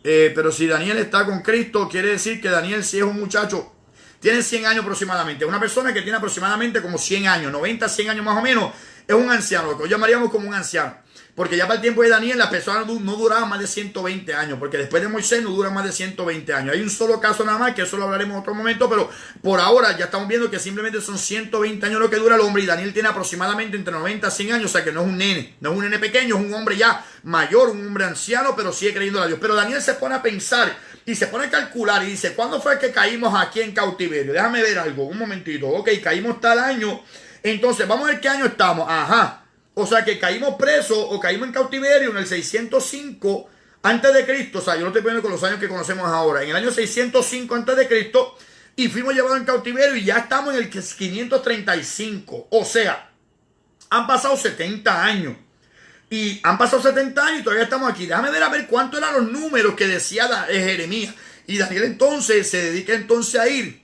pero si Daniel está con Cristo, quiere decir que Daniel sí es un muchacho, tiene 100 años aproximadamente. Una persona que tiene aproximadamente como 100 años, 90, 100 años más o menos, es un anciano, lo que hoy llamaríamos como un anciano. Porque ya para el tiempo de Daniel las personas no duraban más de 120 años, porque después de Moisés no duran más de 120 años. Hay un solo caso nada más, que eso lo hablaremos en otro momento, pero por ahora ya estamos viendo que simplemente son 120 años lo que dura el hombre, y Daniel tiene aproximadamente entre 90 a 100 años, o sea que no es un nene pequeño, es un hombre ya mayor, un hombre anciano, pero sigue creyendo a Dios. Pero Daniel se pone a pensar y se pone a calcular y dice, ¿cuándo fue que caímos aquí en cautiverio? Déjame ver algo, un momentito. Ok, caímos tal año, entonces vamos a ver qué año estamos. Ajá. O sea que caímos presos o caímos en cautiverio en el 605 antes de Cristo. O sea, yo lo estoy poniendo con los años que conocemos ahora. En el año 605 antes de Cristo, y fuimos llevados en cautiverio y ya estamos en el 535. O sea, han pasado 70 años. Y han pasado 70 años y todavía estamos aquí. Déjame ver a ver cuántos eran los números que decía Jeremías. Y Daniel entonces se dedica entonces a ir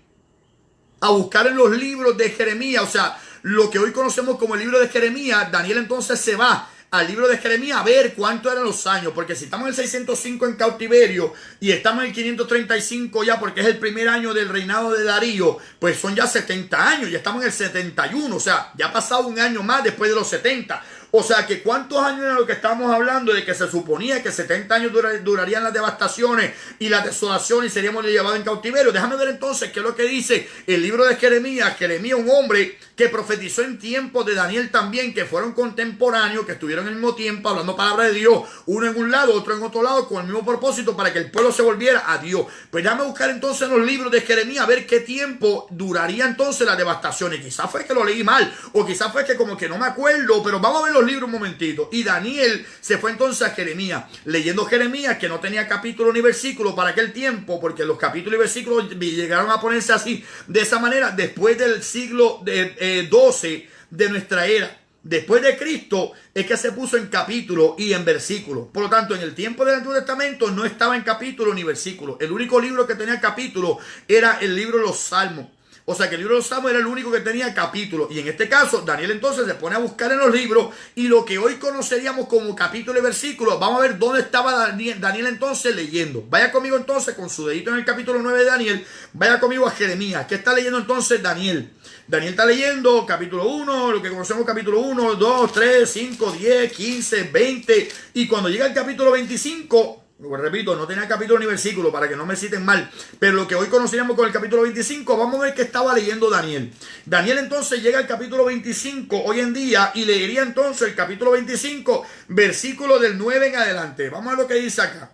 a buscar en los libros de Jeremías. O sea, lo que hoy conocemos como el libro de Jeremías. Daniel entonces se va al libro de Jeremías a ver cuántos eran los años, porque si estamos en el 605 en cautiverio y estamos en el 535 ya, porque es el primer año del reinado de Darío, pues son ya 70 años, ya estamos en el 71, o sea, ya ha pasado un año más después de los 70. O sea que cuántos años era lo que estábamos hablando, de que se suponía que 70 años durarían las devastaciones y las desolaciones y seríamos llevados en cautiverio. Déjame ver entonces qué es lo que dice el libro de Jeremías. Jeremías, un hombre que profetizó en tiempos de Daniel también, que fueron contemporáneos, que estuvieron en el mismo tiempo hablando palabra de Dios, uno en un lado, otro en otro lado, con el mismo propósito para que el pueblo se volviera a Dios. Pues déjame buscar entonces en los libros de Jeremías a ver qué tiempo duraría entonces las devastaciones. Quizás fue que lo leí mal, o quizás fue que como que no me acuerdo, pero vamos a ver los libros un momentito. Y Daniel se fue entonces a Jeremías, leyendo Jeremías, que no tenía capítulo ni versículo para aquel tiempo, porque los capítulos y versículos llegaron a ponerse así, de esa manera, después del siglo XII de nuestra era. Después de Cristo es que se puso en capítulo y en versículo. Por lo tanto, en el tiempo del Antiguo Testamento no estaba en capítulo ni versículo. El único libro que tenía capítulo era el libro de los Salmos. O sea que el libro de los Salmos era el único que tenía capítulo. Y en este caso, Daniel entonces se pone a buscar en los libros. Y lo que hoy conoceríamos como capítulo y versículo, vamos a ver dónde estaba Daniel entonces leyendo. Vaya conmigo entonces con su dedito en el capítulo 9 de Daniel. Vaya conmigo a Jeremías. ¿Qué está leyendo entonces Daniel? Daniel está leyendo capítulo 1, lo que conocemos capítulo 1, 2, 3, 5, 10, 15, 20. Y cuando llega el capítulo 25... repito, no tenía capítulo ni versículo para que no me citen mal, pero lo que hoy conoceríamos con el capítulo 25, vamos a ver qué estaba leyendo Daniel. Daniel entonces llega al capítulo 25 hoy en día y leería entonces el capítulo 25, versículo del 9 en adelante. Vamos a ver lo que dice acá.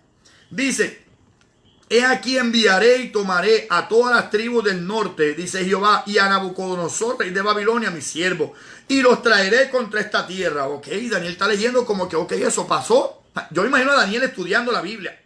Dice: he aquí enviaré y tomaré a todas las tribus del norte, dice Jehová, y a Nabucodonosor, rey de Babilonia, mi siervo, y los traeré contra esta tierra. Ok, Daniel está leyendo como que, ok, eso pasó. Yo imagino a Daniel estudiando la Biblia.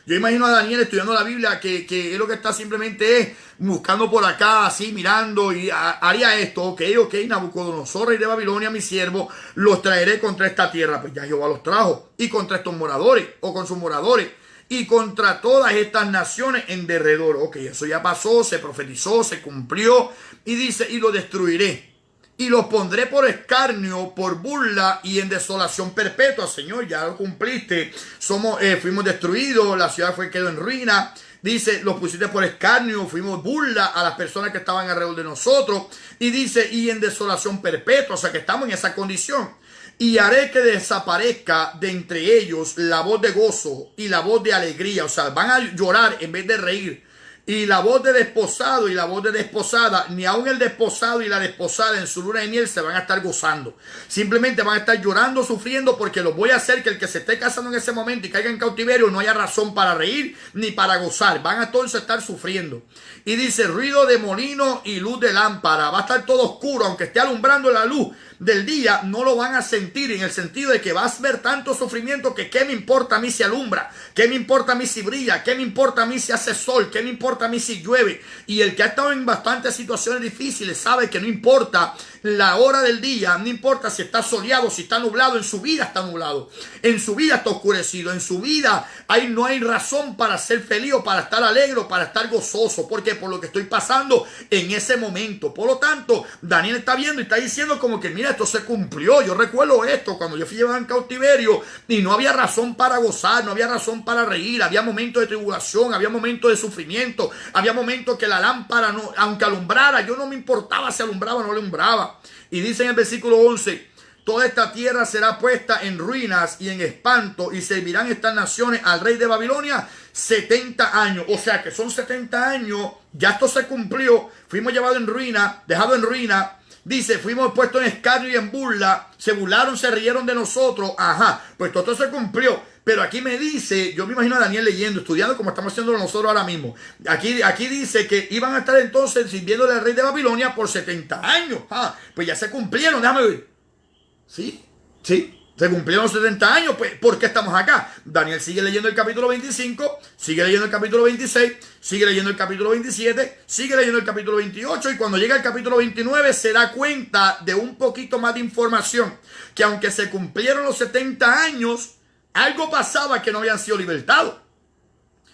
Yo imagino a Daniel estudiando la Biblia, que es lo que está simplemente es buscando por acá, así, mirando, y haría esto. Ok, Nabucodonosor, rey de Babilonia, mi siervo, los traeré contra esta tierra. Pues ya Jehová los trajo. Y contra estos moradores, o con sus moradores, y contra todas estas naciones en derredor. Ok, eso ya pasó, se profetizó, se cumplió. Y dice: y lo destruiré. Y los pondré por escarnio, por burla y en desolación perpetua. Señor, ya lo cumpliste. Fuimos destruidos, la ciudad quedó en ruina. Dice: los pusiste por escarnio, fuimos burla a las personas que estaban alrededor de nosotros. Y dice: y en desolación perpetua, o sea que estamos en esa condición. Y haré que desaparezca de entre ellos la voz de gozo y la voz de alegría. O sea, van a llorar en vez de reír. Y la voz de desposado y la voz de desposada, ni aun el desposado y la desposada en su luna de miel se van a estar gozando. Simplemente van a estar llorando, sufriendo, porque los voy a hacer que el que se esté casando en ese momento y caiga en cautiverio no haya razón para reír ni para gozar. Van a todos estar sufriendo. Y dice: ruido de molino y luz de lámpara. Va a estar todo oscuro, aunque esté alumbrando la luz del día, no lo van a sentir, en el sentido de que vas a ver tanto sufrimiento que qué me importa a mí si alumbra, qué me importa a mí si brilla, qué me importa a mí si hace sol, qué me importa a mí si llueve. Y el que ha estado en bastantes situaciones difíciles sabe que no importa la hora del día, no importa si está soleado, si está nublado, en su vida está nublado, en su vida está oscurecido, en su vida no hay razón para ser feliz o para estar alegre o para estar gozoso, porque por lo que estoy pasando en ese momento. Por lo tanto, Daniel está viendo y está diciendo como que mira, esto se cumplió. Yo recuerdo esto cuando yo fui llevado en cautiverio y no había razón para gozar, no había razón para reír, había momentos de tribulación, había momentos de sufrimiento, había momentos que la lámpara, no, aunque alumbrara, yo no me importaba si alumbraba o no alumbraba. Y dice en el versículo 11: toda esta tierra será puesta en ruinas y en espanto, y servirán estas naciones al rey de Babilonia 70 años. O sea que son 70 años, ya esto se cumplió. Fuimos llevados en ruina, dejados en ruina. Dice: fuimos puestos en escarnio y en burla. Se burlaron, se rieron de nosotros. Ajá, pues todo esto se cumplió. Pero aquí me dice, yo me imagino a Daniel leyendo, estudiando como estamos haciendo nosotros ahora mismo. Aquí dice que iban a estar entonces sirviéndole al rey de Babilonia por 70 años. Ah, pues ya se cumplieron, déjame ver. Sí, se cumplieron los 70 años, pues ¿por qué estamos acá? Daniel sigue leyendo el capítulo 25, sigue leyendo el capítulo 26, sigue leyendo el capítulo 27, sigue leyendo el capítulo 28, y cuando llega al capítulo 29 se da cuenta de un poquito más de información, que aunque se cumplieron los 70 años, algo pasaba, que no habían sido libertados.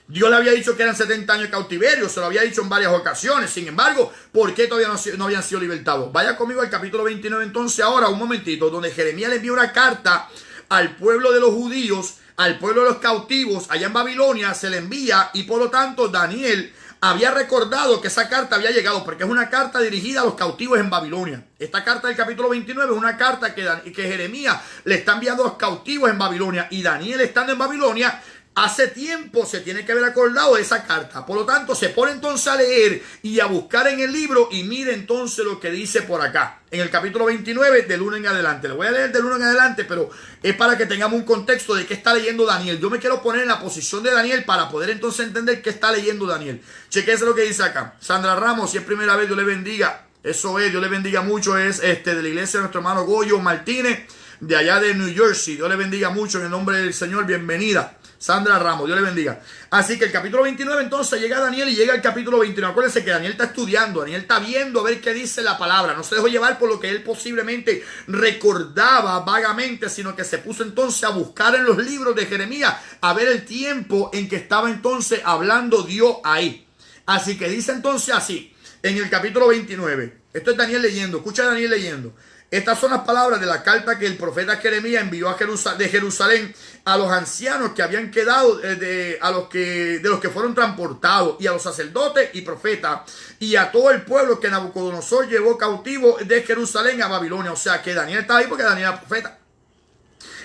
Dios le había dicho que eran 70 años de cautiverio, se lo había dicho en varias ocasiones. Sin embargo, ¿por qué todavía no habían sido libertados? Vaya conmigo al capítulo 29 entonces ahora, un momentito, donde Jeremías le envía una carta al pueblo de los judíos, al pueblo de los cautivos, allá en Babilonia, se le envía, y por lo tanto Daniel había recordado que esa carta había llegado, porque es una carta dirigida a los cautivos en Babilonia. Esta carta del capítulo 29 es una carta que Jeremías le está enviando a los cautivos en Babilonia, y Daniel, estando en Babilonia, hace tiempo se tiene que haber acordado de esa carta. Por lo tanto, se pone entonces a leer y a buscar en el libro, y mire entonces lo que dice por acá, en el capítulo 29, del 1 en adelante. Le voy a leer del 1 en adelante, pero es para que tengamos un contexto de qué está leyendo Daniel. Yo me quiero poner en la posición de Daniel para poder entonces entender qué está leyendo Daniel. Chequense lo que dice acá. Sandra Ramos, si es primera vez, Dios le bendiga. Eso es, Dios le bendiga mucho. Es de la iglesia de nuestro hermano Goyo Martínez. de allá de New Jersey. Dios le bendiga mucho en el nombre del Señor. Bienvenida. Sandra Ramos, Dios le bendiga. Así que el capítulo 29 entonces llega Daniel y llega el capítulo 29. Acuérdense que Daniel está estudiando, Daniel está viendo a ver qué dice la palabra. No se dejó llevar por lo que él posiblemente recordaba vagamente, sino que se puso entonces a buscar en los libros de Jeremías a ver el tiempo en que estaba entonces hablando Dios ahí. Así que dice entonces así, en el capítulo 29. Esto es Daniel leyendo, escucha a Daniel leyendo. Estas son las palabras de la carta que el profeta Jeremías envió a de Jerusalén a los ancianos que habían quedado, de los que fueron transportados, y a los sacerdotes y profetas, y a todo el pueblo que Nabucodonosor llevó cautivo de Jerusalén a Babilonia. O sea que Daniel estaba ahí porque Daniel era profeta.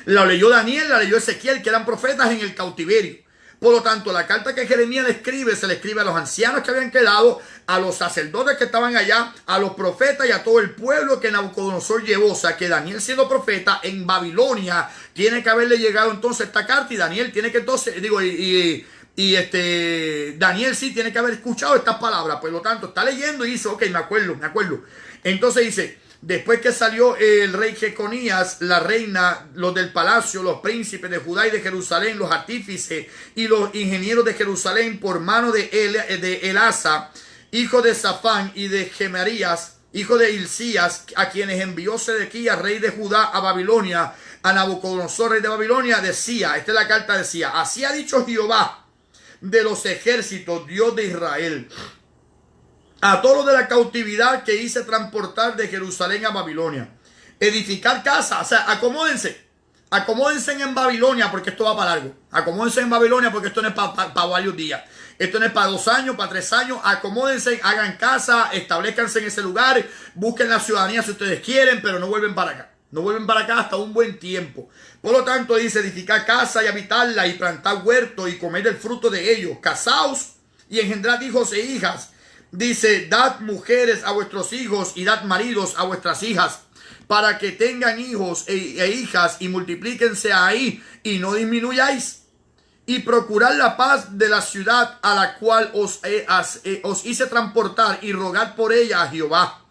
La leyó Daniel, la leyó Ezequiel, que eran profetas en el cautiverio. Por lo tanto, la carta que Jeremías le escribe, se le escribe a los ancianos que habían quedado, a los sacerdotes que estaban allá, a los profetas y a todo el pueblo que Nabucodonosor llevó. O sea que Daniel, siendo profeta en Babilonia, tiene que haberle llegado entonces esta carta, y Daniel tiene que entonces, Daniel sí tiene que haber escuchado estas palabras. Por lo tanto, está leyendo y dice, ok, me acuerdo. Entonces dice: después que salió el rey Jeconías, la reina, los del palacio, los príncipes de Judá y de Jerusalén, los artífices y los ingenieros de Jerusalén, por mano de Elasa, hijo de Safán, y de Gemarías, hijo de Hilcías, a quienes envió Sedequías, rey de Judá, a Babilonia, a Nabucodonosor, rey de Babilonia, decía, esta es la carta, decía: así ha dicho Jehová de los ejércitos, Dios de Israel, a todos los de la cautividad que hice transportar de Jerusalén a Babilonia, edificar casa. O sea, acomódense en Babilonia, porque esto va para largo. Acomódense en Babilonia, porque esto no es para varios días. Esto no es para 2 años, para 3 años. Acomódense, hagan casa, establezcanse en ese lugar, busquen la ciudadanía si ustedes quieren, pero no vuelven para acá. No vuelven para acá hasta un buen tiempo. Por lo tanto, dice: edificar casa y habitarla, y plantar huertos y comer del fruto de ellos. Casaos y engendrad hijos e hijas. Dice: dad mujeres a vuestros hijos y dad maridos a vuestras hijas, para que tengan hijos e hijas, y multiplíquense ahí y no disminuyáis. Y procurad la paz de la ciudad a la cual os hice transportar, y rogad por ella a Jehová,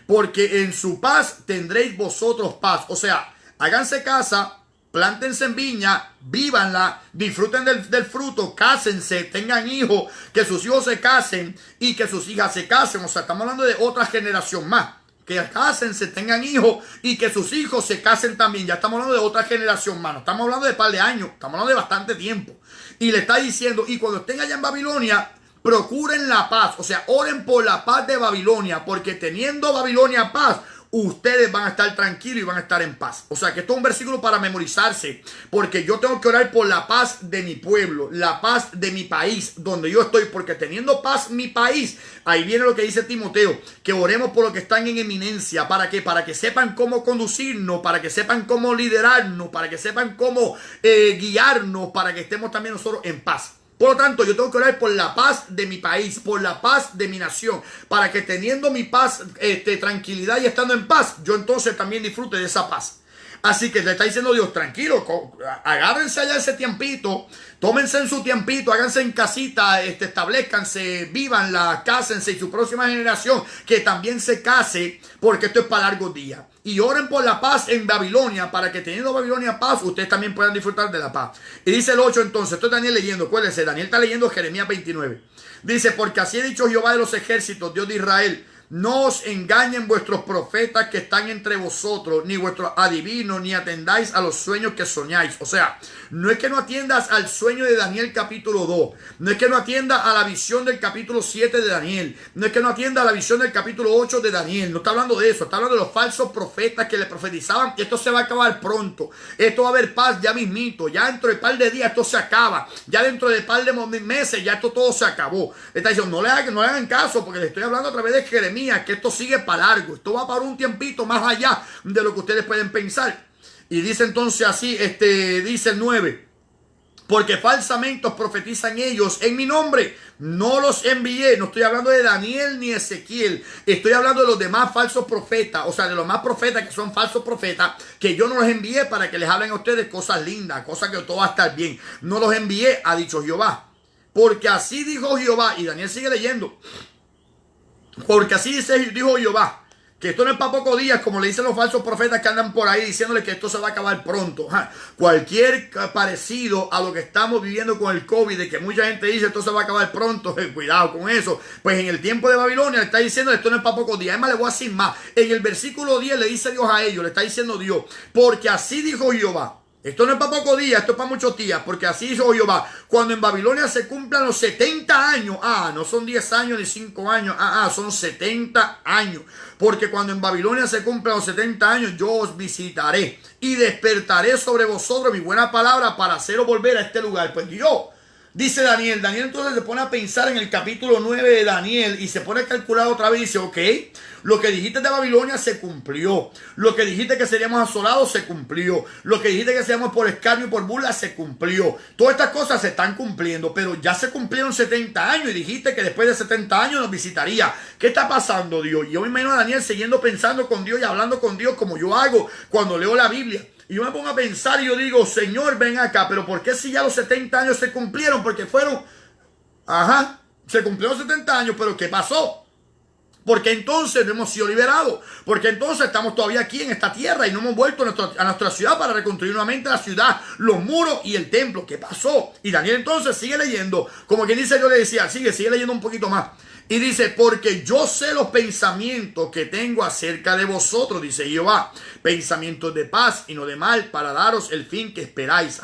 porque en su paz tendréis vosotros paz. O sea, háganse casa, plántense en viña, vívanla, disfruten del fruto, cásense, tengan hijos, que sus hijos se casen y que sus hijas se casen. O sea, estamos hablando de otra generación más. Que cásense, tengan hijos y que sus hijos se casen también. Ya estamos hablando de otra generación más. No estamos hablando de un par de años, estamos hablando de bastante tiempo. Y le está diciendo: y cuando estén allá en Babilonia, procuren la paz. O sea, oren por la paz de Babilonia, porque teniendo Babilonia paz, ustedes van a estar tranquilos y van a estar en paz. O sea que esto es un versículo para memorizarse, porque yo tengo que orar por la paz de mi pueblo, la paz de mi país, donde yo estoy, porque teniendo paz mi país, ahí viene lo que dice Timoteo, que oremos por los que están en eminencia. ¿Para qué? Para que sepan cómo conducirnos, para que sepan cómo liderarnos, para que sepan cómo guiarnos, para que estemos también nosotros en paz. Por lo tanto, yo tengo que orar por la paz de mi país, por la paz de mi nación, para que teniendo mi paz, tranquilidad y estando en paz, yo entonces también disfrute de esa paz. Así que le está diciendo Dios: tranquilo, agárrense allá ese tiempito, tómense en su tiempito, háganse en casita, establezcanse, vívanla, cásense, y su próxima generación que también se case, porque esto es para largos días. Y oren por la paz en Babilonia, para que teniendo Babilonia paz, ustedes también puedan disfrutar de la paz. Y dice el 8 entonces, esto es Daniel leyendo, acuérdense, Daniel está leyendo Jeremías 29. Dice: porque así ha dicho Jehová de los ejércitos, Dios de Israel: no os engañen vuestros profetas que están entre vosotros, ni vuestros adivinos, ni atendáis a los sueños que soñáis. O sea, no es que no atiendas al sueño de Daniel capítulo 2. No es que no atiendas a la visión del capítulo 7 de Daniel. No es que no atiendas a la visión del capítulo 8 de Daniel. No está hablando de eso. Está hablando de los falsos profetas que le profetizaban que esto se va a acabar pronto. Esto va a haber paz ya mismito. Ya dentro de un par de días esto se acaba. Ya dentro de un par de meses ya esto todo se acabó. Está diciendo: no le hagan caso, porque le estoy hablando a través de Jeremías, que esto sigue para largo. Esto va para un tiempito más allá de lo que ustedes pueden pensar. Y dice entonces así, dice el 9: porque falsamente os profetizan ellos en mi nombre. No los envié. No estoy hablando de Daniel ni Ezequiel. Estoy hablando de los demás falsos profetas. O sea, de los más profetas que son falsos profetas, que yo no los envié para que les hablen a ustedes cosas lindas, cosas que todo va a estar bien. No los envié, ha dicho Jehová. Porque así dijo Jehová. Y Daniel sigue leyendo. Porque así dijo Jehová: Que esto no es para pocos días, como le dicen los falsos profetas que andan por ahí diciéndole que esto se va a acabar pronto. Cualquier parecido a lo que estamos viviendo con el COVID, de que mucha gente dice esto se va a acabar pronto, cuidado con eso. Pues en el tiempo de Babilonia le está diciendo esto no es para pocos días. Además le voy a decir más. En el versículo 10 le dice Dios a ellos, le está diciendo Dios, porque así dijo Jehová. Esto no es para pocos días, esto es para muchos días, porque así dijo Jehová. Cuando en Babilonia se cumplan los 70 años, no son 10 años ni 5 años, son 70 años. Porque cuando en Babilonia se cumplan los 70 años, yo os visitaré y despertaré sobre vosotros mi buena palabra para haceros volver a este lugar. Pues yo, dice Daniel. Daniel entonces se pone a pensar en el capítulo 9 de Daniel y se pone a calcular otra vez y dice, ok, lo que dijiste de Babilonia se cumplió. Lo que dijiste que seríamos asolados se cumplió. Lo que dijiste que seríamos por escarnio y por burla se cumplió. Todas estas cosas se están cumpliendo, pero ya se cumplieron 70 años y dijiste que después de 70 años nos visitaría. ¿Qué está pasando, Dios? Y yo me imagino a Daniel siguiendo pensando con Dios y hablando con Dios como yo hago cuando leo la Biblia. Y yo me pongo a pensar y yo digo, Señor, ven acá, pero ¿por qué si ya los 70 años se cumplieron? Porque fueron, se cumplieron 70 años, pero ¿qué pasó? Porque entonces no hemos sido liberados. Porque entonces estamos todavía aquí en esta tierra y no hemos vuelto a nuestra ciudad para reconstruir nuevamente la ciudad, los muros y el templo. ¿Qué pasó? Y Daniel entonces sigue leyendo. Como quien dice, yo le decía, sigue leyendo un poquito más. Y dice, porque yo sé los pensamientos que tengo acerca de vosotros, dice Jehová, pensamientos de paz y no de mal, para daros el fin que esperáis.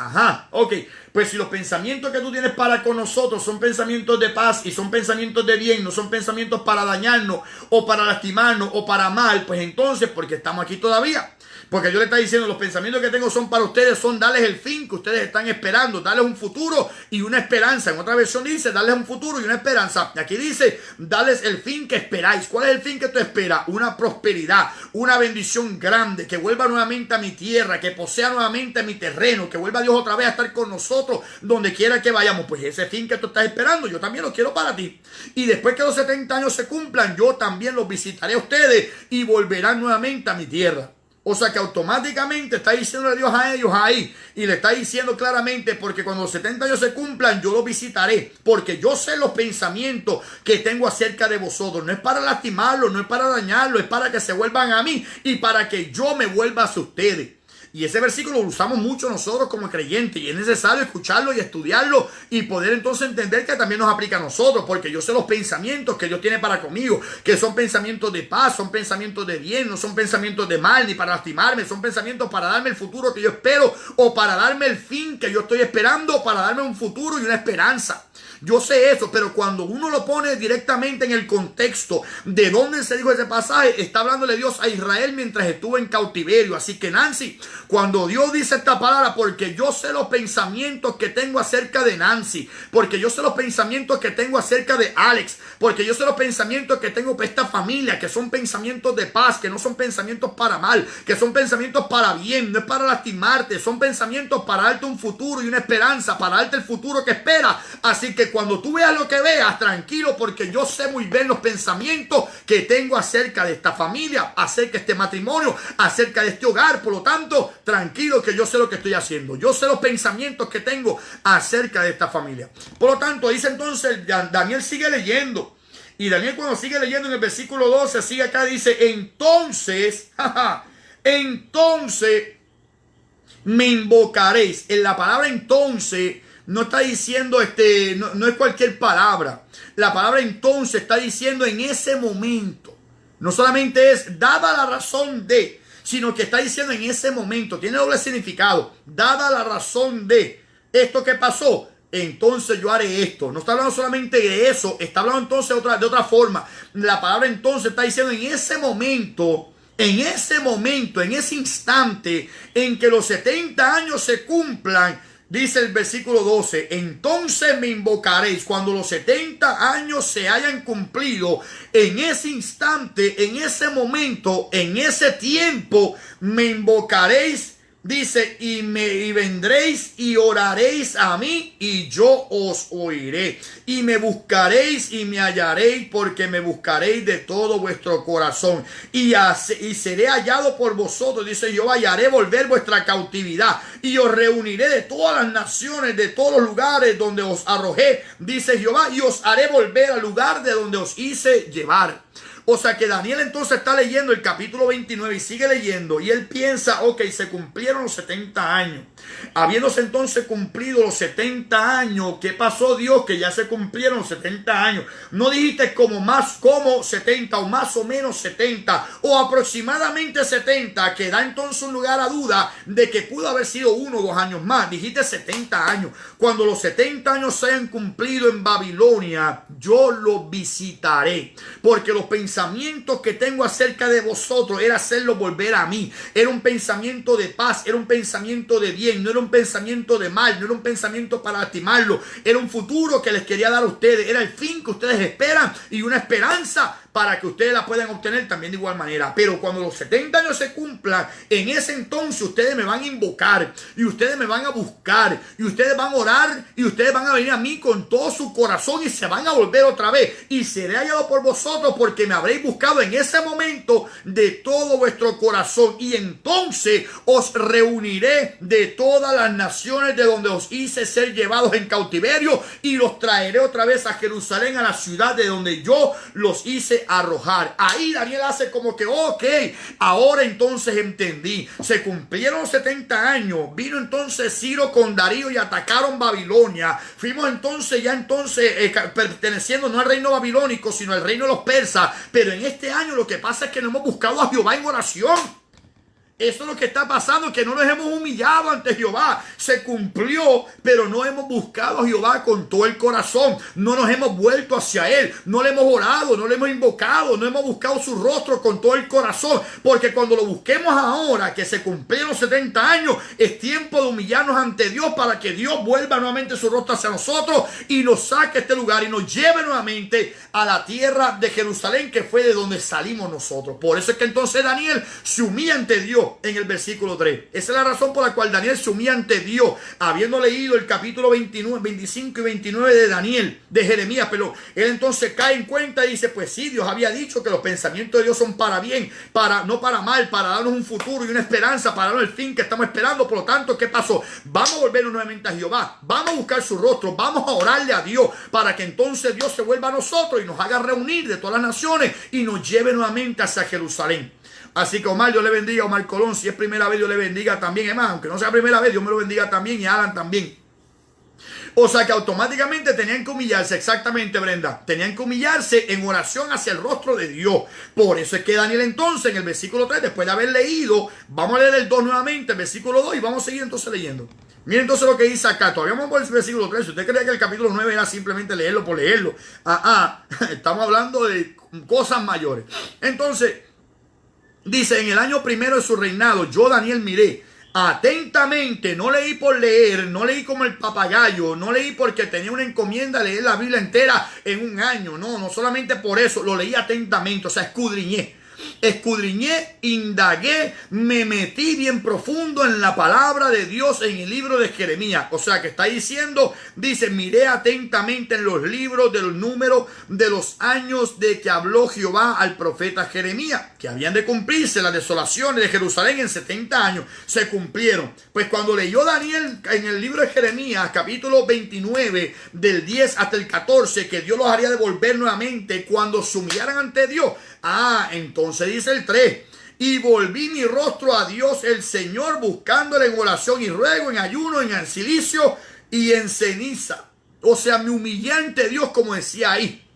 Ok, pues si los pensamientos que tú tienes para con nosotros son pensamientos de paz y son pensamientos de bien, no son pensamientos para dañarnos o para lastimarnos o para mal, pues entonces, porque estamos aquí todavía. Porque Dios le está diciendo, los pensamientos que tengo son para ustedes, son darles el fin que ustedes están esperando, darles un futuro y una esperanza. En otra versión dice, darles un futuro y una esperanza. Y aquí dice, darles el fin que esperáis. ¿Cuál es el fin que tú esperas? Una prosperidad, una bendición grande, que vuelva nuevamente a mi tierra, que posea nuevamente mi terreno, que vuelva Dios otra vez a estar con nosotros donde quiera que vayamos. Pues ese fin que tú estás esperando, yo también lo quiero para ti. Y después que los 70 años se cumplan, yo también los visitaré a ustedes y volverán nuevamente a mi tierra. O sea que automáticamente está diciendo Dios a ellos ahí. Y le está diciendo claramente, porque cuando los 70 años se cumplan, yo los visitaré. Porque yo sé los pensamientos que tengo acerca de vosotros. No es para lastimarlos, no es para dañarlos, es para que se vuelvan a mí y para que yo me vuelva hacia ustedes. Y ese versículo lo usamos mucho nosotros como creyentes y es necesario escucharlo y estudiarlo y poder entonces entender que también nos aplica a nosotros, porque yo sé los pensamientos que Dios tiene para conmigo, que son pensamientos de paz, son pensamientos de bien, no son pensamientos de mal ni para lastimarme, son pensamientos para darme el futuro que yo espero o para darme el fin que yo estoy esperando, para darme un futuro y una esperanza. Yo sé eso, pero cuando uno lo pone directamente en el contexto de dónde se dijo ese pasaje, está hablándole Dios a Israel mientras estuvo en cautiverio. Así que Nancy, cuando Dios dice esta palabra, porque yo sé los pensamientos que tengo acerca de Nancy, porque yo sé los pensamientos que tengo acerca de Alex, porque yo sé los pensamientos que tengo para esta familia, que son pensamientos de paz, que no son pensamientos para mal, que son pensamientos para bien, no es para lastimarte, son pensamientos para darte un futuro y una esperanza, para darte el futuro que esperas. Así que cuando tú veas lo que veas, tranquilo, porque yo sé muy bien los pensamientos que tengo acerca de esta familia, acerca de este matrimonio, acerca de este hogar. Por lo tanto, tranquilo, que yo sé lo que estoy haciendo. Yo sé los pensamientos que tengo acerca de esta familia. Por lo tanto, dice entonces, Daniel sigue leyendo. Y Daniel, cuando sigue leyendo en el versículo 12, sigue acá, dice, entonces me invocaréis. En la palabra entonces no está diciendo, no es cualquier palabra. La palabra entonces está diciendo en ese momento. No solamente es dada la razón de, sino que está diciendo en ese momento. Tiene doble significado. Dada la razón de esto que pasó, entonces yo haré esto. No está hablando solamente de eso, está hablando entonces de otra forma. La palabra entonces está diciendo en ese momento, en ese instante en que los 70 años se cumplan. Dice el versículo 12, entonces me invocaréis cuando los 70 años se hayan cumplido. En ese instante, en ese momento, en ese tiempo, me invocaréis. Dice, y vendréis y oraréis a mí y yo os oiré. Y me buscaréis y me hallaréis, porque me buscaréis de todo vuestro corazón. Y seré hallado por vosotros, dice Jehová, y haré volver vuestra cautividad. Y os reuniré de todas las naciones, de todos los lugares donde os arrojé, dice Jehová, y os haré volver al lugar de donde os hice llevar. O sea que Daniel entonces está leyendo el capítulo 29 y sigue leyendo. Y él piensa, ok, se cumplieron los 70 años. Habiéndose entonces cumplido los 70 años, ¿qué pasó, Dios? Que ya se cumplieron los 70 años. No dijiste como 70 o más o menos 70 o aproximadamente 70, que da entonces un lugar a duda de que pudo haber sido 1 o 2 años más. Dijiste 70 años. Cuando los 70 años se hayan cumplido en Babilonia, yo los visitaré. Porque los pensamientos que tengo acerca de vosotros era hacerlos volver a mí. Era un pensamiento de paz, era un pensamiento de bien, no era un pensamiento de mal, no era un pensamiento para lastimarlo. Era un futuro que les quería dar a ustedes, era el fin que ustedes esperan y una esperanza para que ustedes la puedan obtener también de igual manera. Pero cuando los 70 años se cumplan, en ese entonces ustedes me van a invocar y ustedes me van a buscar y ustedes van a orar y ustedes van a venir a mí con todo su corazón y se van a volver otra vez y seré hallado por vosotros porque me habréis buscado en ese momento de todo vuestro corazón, y entonces os reuniré de todas las naciones de donde os hice ser llevados en cautiverio y los traeré otra vez a Jerusalén, a la ciudad de donde yo los hice arrojar. Ahí Daniel hace como que, ok, ahora entonces entendí. Se cumplieron 70 años. Vino entonces Ciro con Darío y atacaron Babilonia. Fuimos entonces perteneciendo no al reino babilónico, sino al reino de los persas. Pero en este año lo que pasa es que no hemos buscado a Jehová en oración. Eso es lo que está pasando, que no nos hemos humillado ante Jehová. Se cumplió, pero no hemos buscado a Jehová con todo el corazón. No nos hemos vuelto hacia Él. No le hemos orado, no le hemos invocado, no hemos buscado su rostro con todo el corazón. Porque cuando lo busquemos ahora, que se cumplieron 70 años, es tiempo de humillarnos ante Dios para que Dios vuelva nuevamente su rostro hacia nosotros y nos saque a este lugar y nos lleve nuevamente a la tierra de Jerusalén, que fue de donde salimos nosotros. Por eso es que entonces Daniel se humilla ante Dios en el versículo 3. Esa es la razón por la cual Daniel se humilla ante Dios, habiendo leído el capítulo 29, 25 y 29 de Daniel, de Jeremías. Pero él entonces cae en cuenta y dice, pues sí, Dios había dicho que los pensamientos de Dios son para bien, no para mal, para darnos un futuro y una esperanza, para darnos el fin que estamos esperando. Por lo tanto, ¿qué pasó? Vamos a volvernos nuevamente a Jehová, vamos a buscar su rostro, vamos a orarle a Dios para que entonces Dios se vuelva a nosotros y nos haga reunir de todas las naciones y nos lleve nuevamente hacia Jerusalén. Así que Omar, Dios le bendiga. Omar Colón, si es primera vez, Dios le bendiga también. Es más, aunque no sea primera vez, Dios me lo bendiga también, y Alan también. O sea que automáticamente tenían que humillarse, exactamente, Brenda. Tenían que humillarse en oración hacia el rostro de Dios. Por eso es que Daniel entonces en el versículo 3, después de haber leído, vamos a leer el 2 nuevamente, el versículo 2, y vamos a seguir entonces leyendo. Miren entonces lo que dice acá. Todavía vamos por el versículo 3. Si usted creía que el capítulo 9 era simplemente leerlo por leerlo, estamos hablando de cosas mayores. Entonces dice, en el año primero de su reinado, yo Daniel miré atentamente, no leí por leer, no leí como el papagayo, no leí porque tenía una encomienda de leer la Biblia entera en un año, no solamente por eso, lo leí atentamente, o sea, escudriñé, indagué, me metí bien profundo en la palabra de Dios en el libro de Jeremías. O sea que está diciendo, dice, miré atentamente en los libros de los números de los años de que habló Jehová al profeta Jeremías, que habían de cumplirse las desolaciones de Jerusalén en 70 años. Se cumplieron. Pues cuando leyó Daniel en el libro de Jeremías, capítulo 29, del 10 hasta el 14, que Dios los haría devolver nuevamente cuando se humillaran ante Dios. Entonces dice el 3, y volví mi rostro a Dios el Señor, buscándole en oración y ruego, en ayuno, en silicio y en ceniza. O sea, me humillé ante Dios, como decía ahí.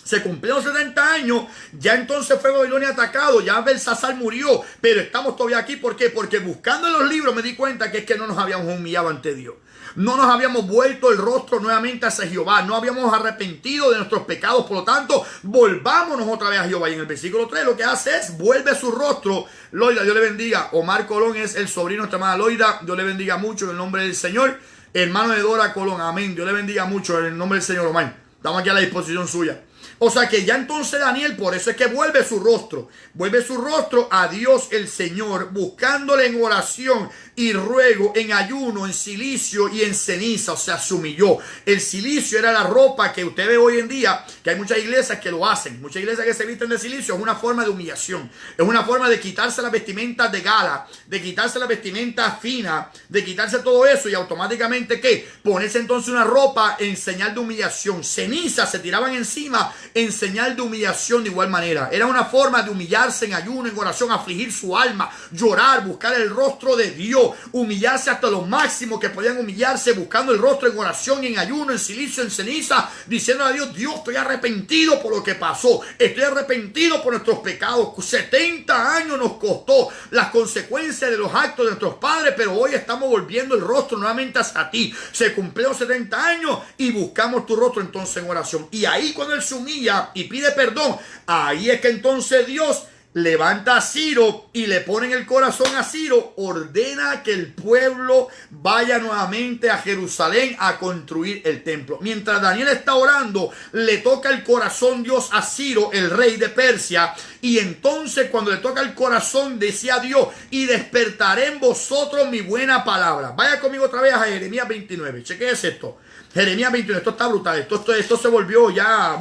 Se cumplieron 70 años, ya entonces fue Babilonia atacado, ya Belsasar murió, pero estamos todavía aquí. ¿Por qué? Porque buscando en los libros me di cuenta que es que no nos habíamos humillado ante Dios. No nos habíamos vuelto el rostro nuevamente hacia Jehová. No habíamos arrepentido de nuestros pecados. Por lo tanto, volvámonos otra vez a Jehová. Y en el versículo 3 lo que hace es, vuelve su rostro. Loida, Dios le bendiga. Omar Colón es el sobrino de nuestra hermana Loida. Dios le bendiga mucho en el nombre del Señor. Hermano de Dora Colón, amén. Dios le bendiga mucho en el nombre del Señor, Omar. Estamos aquí a la disposición suya. O sea que ya entonces Daniel, por eso es que vuelve su rostro a Dios el Señor, buscándole en oración y ruego, en ayuno, en silicio y en ceniza. O sea, se humilló. El silicio era la ropa que usted ve hoy en día, que hay muchas iglesias que lo hacen. Muchas iglesias que se visten de silicio. Es una forma de humillación. Es una forma de quitarse las vestimentas de gala, de quitarse las vestimentas finas, de quitarse todo eso y automáticamente, ¿qué? Ponerse entonces una ropa en señal de humillación. Ceniza se tiraban encima forma en señal de humillación de igual manera. Era una forma de humillarse en ayuno, en oración, afligir su alma, llorar, buscar el rostro de Dios, humillarse hasta lo máximo que podían humillarse, buscando el rostro en oración, en ayuno, en silicio, en ceniza, diciendo a Dios: Dios, estoy arrepentido por lo que pasó, estoy arrepentido por nuestros pecados. 70 años nos costó las consecuencias de los actos de nuestros padres, pero hoy estamos volviendo el rostro nuevamente hacia ti. Se cumplió 70 años y buscamos tu rostro entonces en oración. Y ahí cuando él se humilla y pide perdón, ahí es que entonces Dios levanta a Ciro y le pone en el corazón a Ciro, ordena que el pueblo vaya nuevamente a Jerusalén a construir el templo. Mientras Daniel está orando, le toca el corazón Dios a Ciro, el rey de Persia, y entonces cuando le toca el corazón decía Dios: y despertaré en vosotros mi buena palabra. Vaya conmigo otra vez a Jeremías 29, chequéese esto. Jeremías 29, esto está brutal, esto se volvió ya,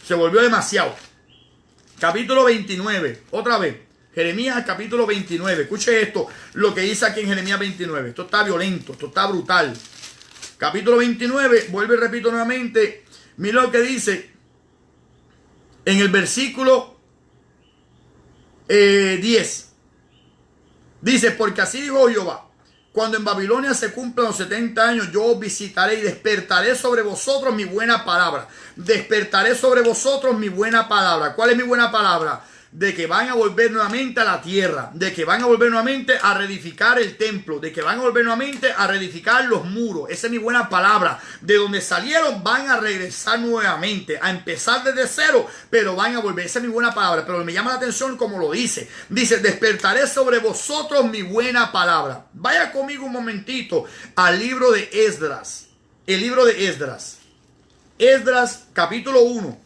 se volvió demasiado. Capítulo 29, otra vez, Jeremías capítulo 29, escuche esto, lo que dice aquí en Jeremías 29, esto está violento, esto está brutal. Capítulo 29, vuelvo y repito nuevamente, mira lo que dice en el versículo 10, dice: porque así dijo Jehová, cuando en Babilonia se cumplan los 70 años, yo os visitaré y despertaré sobre vosotros mi buena palabra. Despertaré sobre vosotros mi buena palabra. ¿Cuál es mi buena palabra? De que van a volver nuevamente a la tierra, de que van a volver nuevamente a reedificar el templo, de que van a volver nuevamente a reedificar los muros. Esa es mi buena palabra. De donde salieron van a regresar nuevamente, a empezar desde cero, pero van a volver. Esa es mi buena palabra. Pero me llama la atención como lo dice. Dice: despertaré sobre vosotros mi buena palabra. Vaya conmigo un momentito al libro de Esdras. El libro de Esdras. Esdras capítulo 1.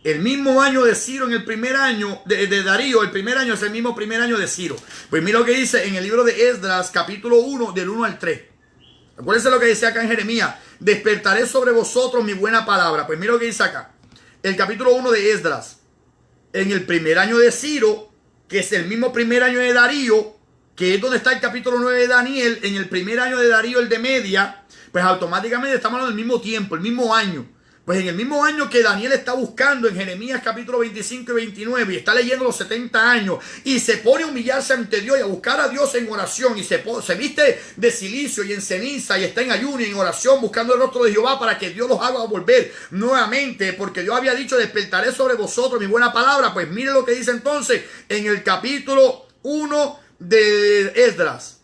El mismo año de Ciro, en el primer año de Darío, el primer año es el mismo primer año de Ciro. Pues mira lo que dice en el libro de Esdras, capítulo 1, del 1 al 3. Acuérdense lo que dice acá en Jeremías: despertaré sobre vosotros mi buena palabra. Pues mira lo que dice acá. El capítulo 1 de Esdras. En el primer año de Ciro, que es el mismo primer año de Darío, que es donde está el capítulo 9 de Daniel, en el primer año de Darío, el de Media, pues automáticamente estamos hablando del mismo tiempo, el mismo año. Pues en el mismo año que Daniel está buscando en Jeremías capítulo 25 y 29 y está leyendo los 70 años y se pone a humillarse ante Dios y a buscar a Dios en oración y se viste de silicio y en ceniza y está en ayuno y en oración buscando el rostro de Jehová para que Dios los haga volver nuevamente, porque Dios había dicho: despertaré sobre vosotros mi buena palabra. Pues mire lo que dice entonces en el capítulo 1 de Esdras: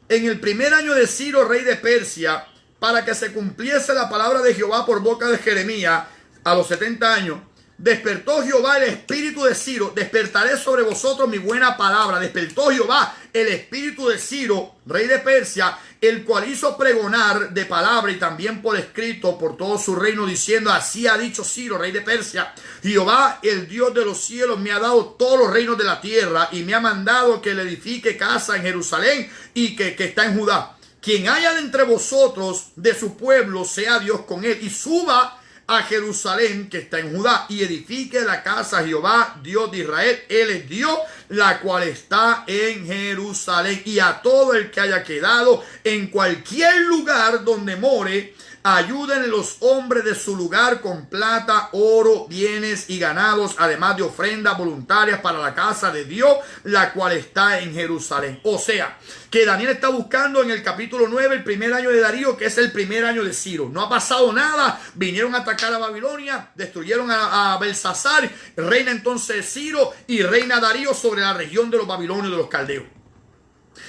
en el primer año de Ciro, rey de Persia, para que se cumpliese la palabra de Jehová por boca de Jeremías, a los 70 años, despertó Jehová el espíritu de Ciro. Despertaré sobre vosotros mi buena palabra. Despertó Jehová el espíritu de Ciro, rey de Persia, el cual hizo pregonar de palabra y también por escrito por todo su reino, diciendo: así ha dicho Ciro, rey de Persia: Jehová, el Dios de los cielos, me ha dado todos los reinos de la tierra y me ha mandado que le edifique casa en Jerusalén y que está en Judá. Quien haya de entre vosotros de su pueblo, sea Dios con él, y suba a Jerusalén, que está en Judá, y edifique la casa a Jehová, Dios de Israel. Él es Dios, la cual está en Jerusalén. Y a todo el que haya quedado en cualquier lugar donde more, ayuden los hombres de su lugar con plata, oro, bienes y ganados, además de ofrendas voluntarias para la casa de Dios, la cual está en Jerusalén. O sea, que Daniel está buscando en el capítulo 9, el primer año de Darío, que es el primer año de Ciro. No ha pasado nada, vinieron a atacar a Babilonia, destruyeron a Belsasar, reina entonces Ciro y reina Darío sobre la región de los babilonios, de los caldeos.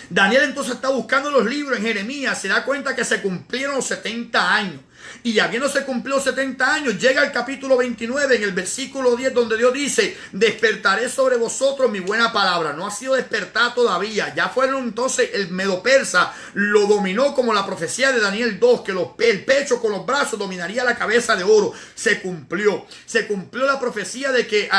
Daniel entonces está buscando los libros en Jeremías, se da cuenta que se cumplieron los 70 años. Y habiéndose cumplido 70 años, llega al capítulo 29, en el versículo 10, donde Dios dice: despertaré sobre vosotros mi buena palabra. No ha sido despertada todavía. Ya fueron entonces, el medo persa lo dominó, como la profecía de Daniel 2, que el pecho con los brazos dominaría la cabeza de oro. Se cumplió la profecía de que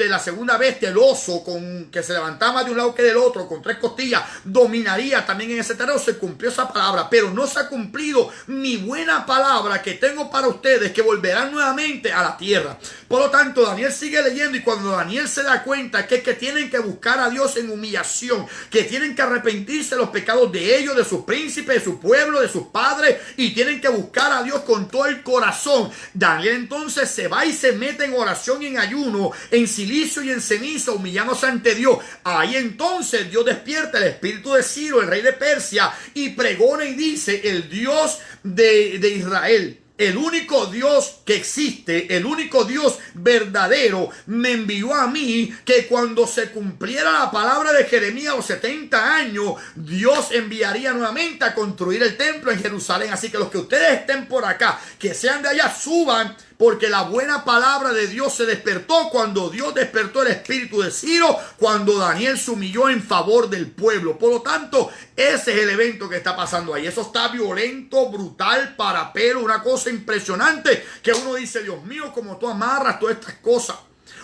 la segunda bestia, el oso, que se levantaba de un lado que del otro, con 3 costillas, dominaría también en ese terreno. Se cumplió esa palabra, pero no se ha cumplido mi buena palabra, palabra que tengo para ustedes, que volverán nuevamente a la tierra. Por lo tanto, Daniel sigue leyendo, y cuando Daniel se da cuenta que tienen que buscar a Dios en humillación, que tienen que arrepentirse de los pecados de ellos, de sus príncipes, de su pueblo, de sus padres, y tienen que buscar a Dios con todo el corazón, Daniel entonces se va y se mete en oración y en ayuno, en silicio y en ceniza, humillándose ante Dios. Ahí entonces Dios despierta el espíritu de Ciro, el rey de Persia, y pregona y dice: el Dios de Israel, el único Dios que existe, el único Dios verdadero, me envió a mí que cuando se cumpliera la palabra de Jeremías a los 70 años, Dios enviaría nuevamente a construir el templo en Jerusalén. Así que los que ustedes estén por acá, que sean de allá, suban, porque la buena palabra de Dios se despertó cuando Dios despertó el espíritu de Ciro, cuando Daniel se humilló en favor del pueblo. Por lo tanto, ese es el evento que está pasando ahí. Eso está violento, brutal, para pelo, una cosa impresionante, que uno dice: Dios mío, como tú amarras todas estas cosas.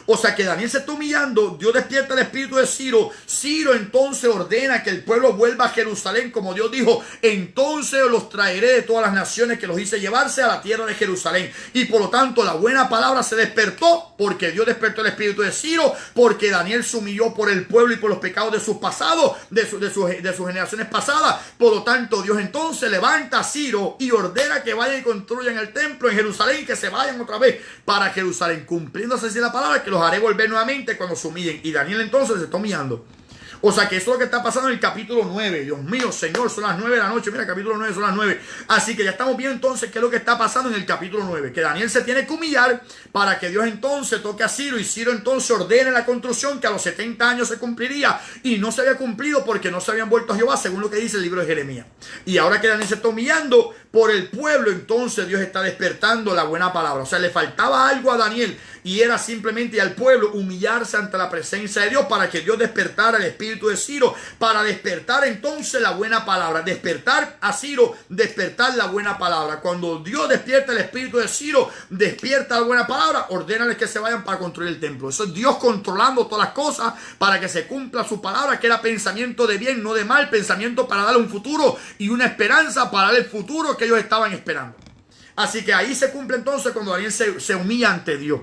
O sea que Daniel se está humillando, Dios despierta el espíritu de Ciro. Ciro entonces ordena que el pueblo vuelva a Jerusalén, como Dios dijo: entonces los traeré de todas las naciones que los hice llevarse a la tierra de Jerusalén. Y por lo tanto la buena palabra se despertó, porque Dios despertó el espíritu de Ciro, porque Daniel se humilló por el pueblo y por los pecados de sus pasados, de sus generaciones pasadas. Por lo tanto, Dios entonces levanta a Ciro y ordena que vayan y construyan el templo en Jerusalén, y que se vayan otra vez para Jerusalén, cumpliéndose así la palabra, que los haré volver nuevamente cuando se humillen. Y Daniel entonces se está humillando. O sea que eso es lo que está pasando en el capítulo 9. Dios mío, Señor, son las 9 de la noche. Mira, el capítulo 9 son las 9. Así que ya estamos viendo entonces qué es lo que está pasando en el capítulo 9. Que Daniel se tiene que humillar para que Dios entonces toque a Ciro. Y Ciro entonces ordene la construcción, que a los 70 años se cumpliría. Y no se había cumplido porque no se habían vuelto a Jehová, según lo que dice el libro de Jeremías. Y ahora que Daniel se está humillando por el pueblo, entonces Dios está despertando la buena palabra. O sea, le faltaba algo a Daniel, y era simplemente al pueblo humillarse ante la presencia de Dios, para que Dios despertara el espíritu de Ciro, para despertar entonces la buena palabra, despertar a Ciro, despertar la buena palabra. Cuando Dios despierta el espíritu de Ciro, despierta la buena palabra, ordénales que se vayan para construir el templo. Eso es Dios controlando todas las cosas para que se cumpla su palabra, que era pensamiento de bien, no de mal, pensamiento para darle un futuro y una esperanza para darle el futuro que ellos estaban esperando. Así que ahí se cumple entonces cuando Daniel se humilla ante Dios.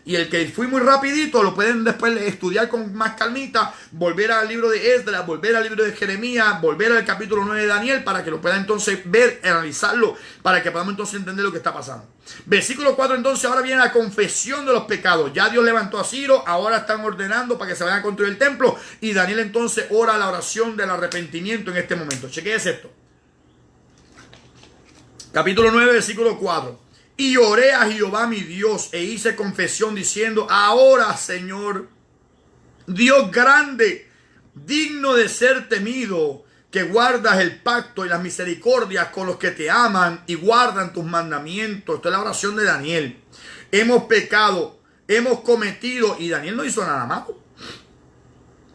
Y el que fui muy rapidito lo pueden después estudiar con más calmita, volver al libro de Esdras, volver al libro de Jeremías, volver al capítulo 9 de Daniel, para que lo puedan entonces ver, analizarlo, para que podamos entonces entender lo que está pasando. Versículo 4 entonces, ahora viene la confesión de los pecados. Ya Dios levantó a Ciro, ahora están ordenando para que se vayan a construir el templo, y Daniel entonces ora la oración del arrepentimiento en este momento. Chequéese esto. Capítulo 9, versículo 4. Y oré a Jehová mi Dios, e hice confesión diciendo: ahora, Señor, Dios grande, digno de ser temido, que guardas el pacto y las misericordias con los que te aman y guardan tus mandamientos. Esta es la oración de Daniel. Hemos pecado, hemos cometido, y Daniel no hizo nada malo.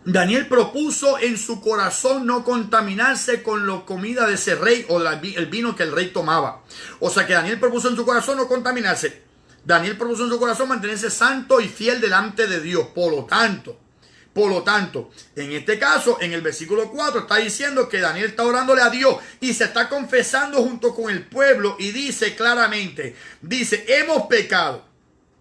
Daniel propuso en su corazón no contaminarse con la comida de ese rey, o el vino que el rey tomaba. O sea que Daniel propuso en su corazón no contaminarse. Daniel propuso en su corazón mantenerse santo y fiel delante de Dios. Por lo tanto, en este caso, en el versículo 4 está diciendo que Daniel está orándole a Dios y se está confesando junto con el pueblo, y dice claramente, dice: hemos pecado,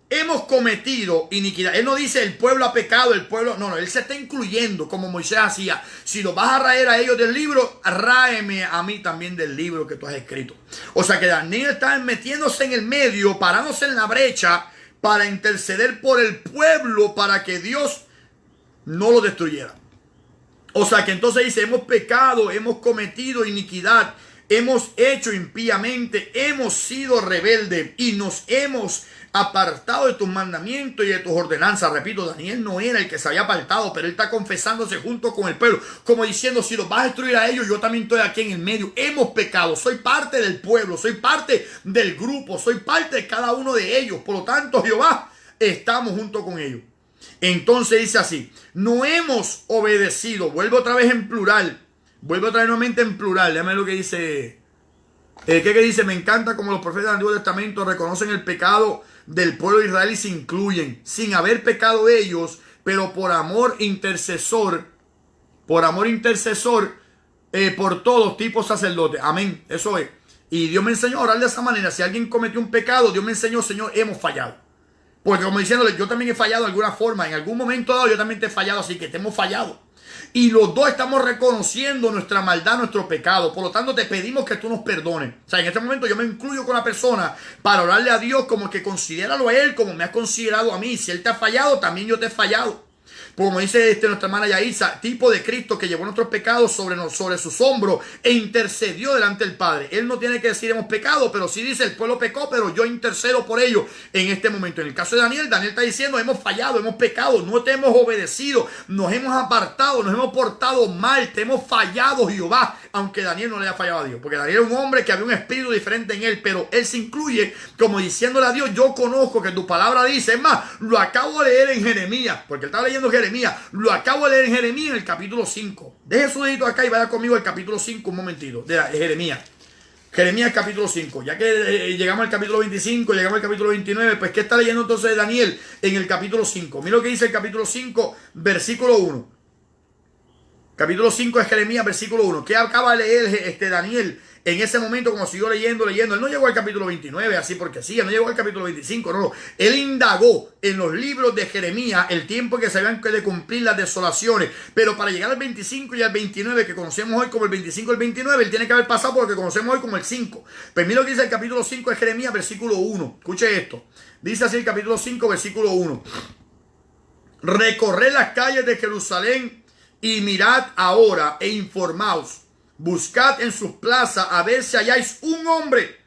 hemos cometido iniquidad. Él no dice el pueblo ha pecado, el pueblo, no, él se está incluyendo, como Moisés hacía. Si los vas a raer a ellos del libro, ráeme a mí también del libro que tú has escrito. O sea que Daniel está metiéndose en el medio, parándose en la brecha para interceder por el pueblo, para que Dios no lo destruyera. O sea que entonces dice: hemos pecado, hemos cometido iniquidad, hemos hecho impíamente, hemos sido rebeldes y nos hemos apartado de tus mandamientos y de tus ordenanzas. Repito, Daniel no era el que se había apartado, pero él está confesándose junto con el pueblo, como diciendo: si los vas a destruir a ellos, yo también estoy aquí en el medio. Hemos pecado, soy parte del pueblo, soy parte del grupo, soy parte de cada uno de ellos. Por lo tanto, Jehová, estamos junto con ellos. Entonces dice así: no hemos obedecido. Vuelvo otra vez en plural. Vuelvo otra vez nuevamente en plural. Déjame lo que dice. ¿Qué dice? Me encanta como los profetas del Antiguo Testamento reconocen el pecado del pueblo de Israel y se incluyen, sin haber pecado ellos, pero por amor intercesor, por todos, tipo sacerdote. Amén. Eso es. Y Dios me enseñó a orar de esa manera. Si alguien cometió un pecado, Dios me enseñó, Señor, hemos fallado. Porque como diciéndole, yo también he fallado de alguna forma. En algún momento dado yo también te he fallado, así que te hemos fallado. Y los dos estamos reconociendo nuestra maldad, nuestro pecado. Por lo tanto, te pedimos que tú nos perdones. O sea, en este momento yo me incluyo con la persona para orarle a Dios como que considéralo a Él como me ha considerado a mí. Si Él te ha fallado, también yo te he fallado. Como dice nuestra hermana Yaisa, tipo de Cristo que llevó nuestros pecados sobre sus hombros e intercedió delante del Padre. Él no tiene que decir hemos pecado, pero sí dice el pueblo pecó, pero yo intercedo por ellos en este momento. En el caso de Daniel, Daniel está diciendo hemos fallado, hemos pecado, no te hemos obedecido, nos hemos apartado, nos hemos portado mal, te hemos fallado, Jehová. Aunque Daniel no le haya fallado a Dios, porque Daniel era un hombre que había un espíritu diferente en él, pero él se incluye como diciéndole a Dios, yo conozco que tu palabra dice, es más, lo acabo de leer en Jeremías, porque él estaba leyendo Jeremías, lo acabo de leer en Jeremías en el capítulo 5. Deje su dedito acá y vaya conmigo al capítulo 5 un momentito, de Jeremías. Jeremías capítulo 5, ya que llegamos al capítulo 25, llegamos al capítulo 29, pues ¿qué está leyendo entonces Daniel en el capítulo 5? Mira lo que dice el capítulo 5, versículo 1. Capítulo 5 de Jeremías, versículo 1. ¿Qué acaba de leer Daniel en ese momento como siguió leyendo? Él no llegó al capítulo 29 así porque sí, él no llegó al capítulo 25, no. Él indagó en los libros de Jeremías el tiempo que se habían de cumplir las desolaciones. Pero para llegar al 25 y al 29, que conocemos hoy como el 25 y el 29, él tiene que haber pasado por lo que conocemos hoy como el 5. Pues mira lo que dice el capítulo 5 de Jeremías, versículo 1. Escuche esto. Dice así el capítulo 5, versículo 1. Recorred las calles de Jerusalén y mirad ahora e informaos, buscad en sus plazas a ver si halláis un hombre,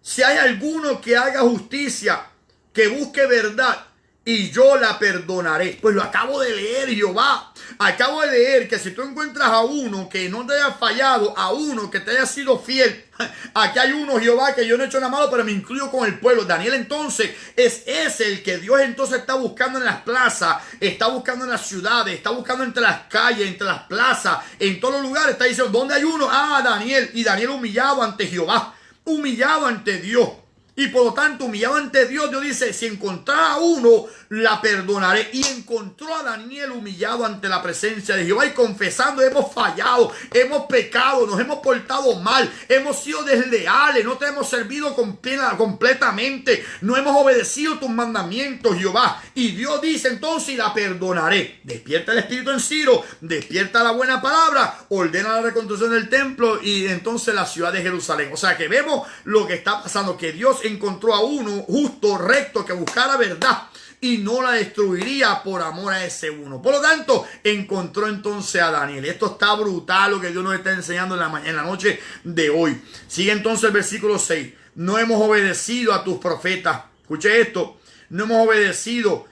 si hay alguno que haga justicia, que busque verdad, y yo la perdonaré. Pues lo acabo de leer, Jehová. Acabo de leer que si tú encuentras a uno que no te haya fallado, a uno que te haya sido fiel, aquí hay uno, Jehová, que yo no he hecho nada malo, pero me incluyo con el pueblo. Daniel entonces es el que Dios entonces está buscando en las plazas, está buscando en las ciudades, está buscando entre las calles, entre las plazas, en todos los lugares. Está diciendo, ¿dónde hay uno? Ah, Daniel. Y Daniel humillado ante Jehová, humillado ante Dios. Y por lo tanto, humillado ante Dios, Dios dice, si encontrara a uno, la perdonaré. Y encontró a Daniel humillado ante la presencia de Jehová y confesando, hemos fallado, hemos pecado, nos hemos portado mal, hemos sido desleales, no te hemos servido completamente, no hemos obedecido tus mandamientos, Jehová. Y Dios dice entonces, la perdonaré. Despierta el espíritu en Ciro, despierta la buena palabra, ordena la reconstrucción del templo y entonces la ciudad de Jerusalén. O sea que vemos lo que está pasando, que Dios encontró a uno justo, recto, que buscara verdad y no la destruiría por amor a ese uno. Por lo tanto, encontró entonces a Daniel. Esto está brutal lo que Dios nos está enseñando en la noche de hoy. Sigue entonces el versículo 6. No hemos obedecido a tus profetas. Escuche esto. No hemos obedecido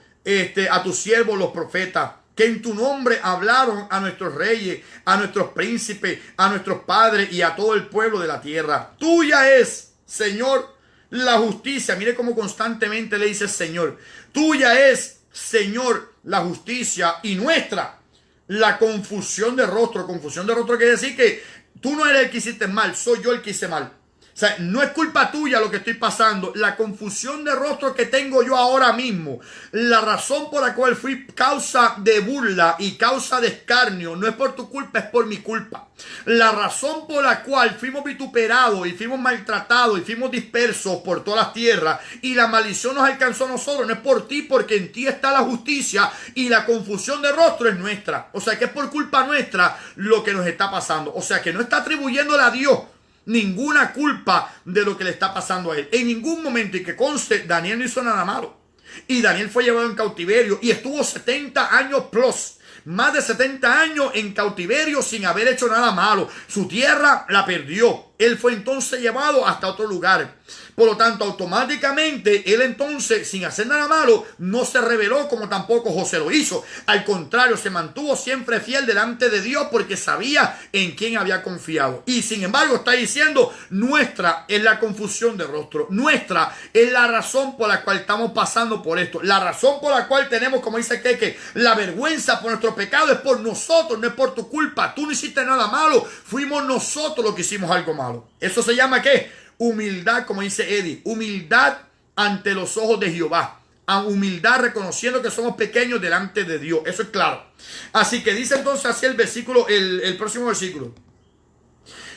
a tus siervos los profetas, que en tu nombre hablaron a nuestros reyes, a nuestros príncipes, a nuestros padres y a todo el pueblo de la tierra. Tuya es, Señor, la justicia. Mire cómo constantemente le dice Señor. Tuya es, Señor, la justicia, y nuestra la confusión de rostro. Confusión de rostro quiere decir que tú no eres el que hiciste mal, soy yo el que hice mal. O sea, no es culpa tuya lo que estoy pasando. La confusión de rostro que tengo yo ahora mismo, la razón por la cual fui causa de burla y causa de escarnio, no es por tu culpa, es por mi culpa. La razón por la cual fuimos vituperados y fuimos maltratados y fuimos dispersos por todas las tierras y la maldición nos alcanzó a nosotros, no es por ti, porque en ti está la justicia, y la confusión de rostro es nuestra. O sea que es por culpa nuestra lo que nos está pasando. O sea que no está atribuyéndole a Dios ninguna culpa de lo que le está pasando a él. En ningún momento, y que conste, Daniel no hizo nada malo. Y Daniel fue llevado en cautiverio y estuvo 70 años plus. Más de 70 años en cautiverio sin haber hecho nada malo. Su tierra la perdió. Él fue entonces llevado hasta otro lugar. Por lo tanto, automáticamente, él entonces, sin hacer nada malo, no se rebeló como tampoco José lo hizo. Al contrario, se mantuvo siempre fiel delante de Dios porque sabía en quién había confiado. Y sin embargo, está diciendo, nuestra es la confusión de rostro. Nuestra es la razón por la cual estamos pasando por esto. La razón por la cual tenemos, como dice Keke, la vergüenza por nuestro pecado es por nosotros, no es por tu culpa. Tú no hiciste nada malo, fuimos nosotros los que hicimos algo malo. ¿Eso se llama qué? Humildad, como dice Eddie, humildad ante los ojos de Jehová. Humildad reconociendo que somos pequeños delante de Dios. Eso es claro. Así que dice entonces así el versículo, el próximo versículo.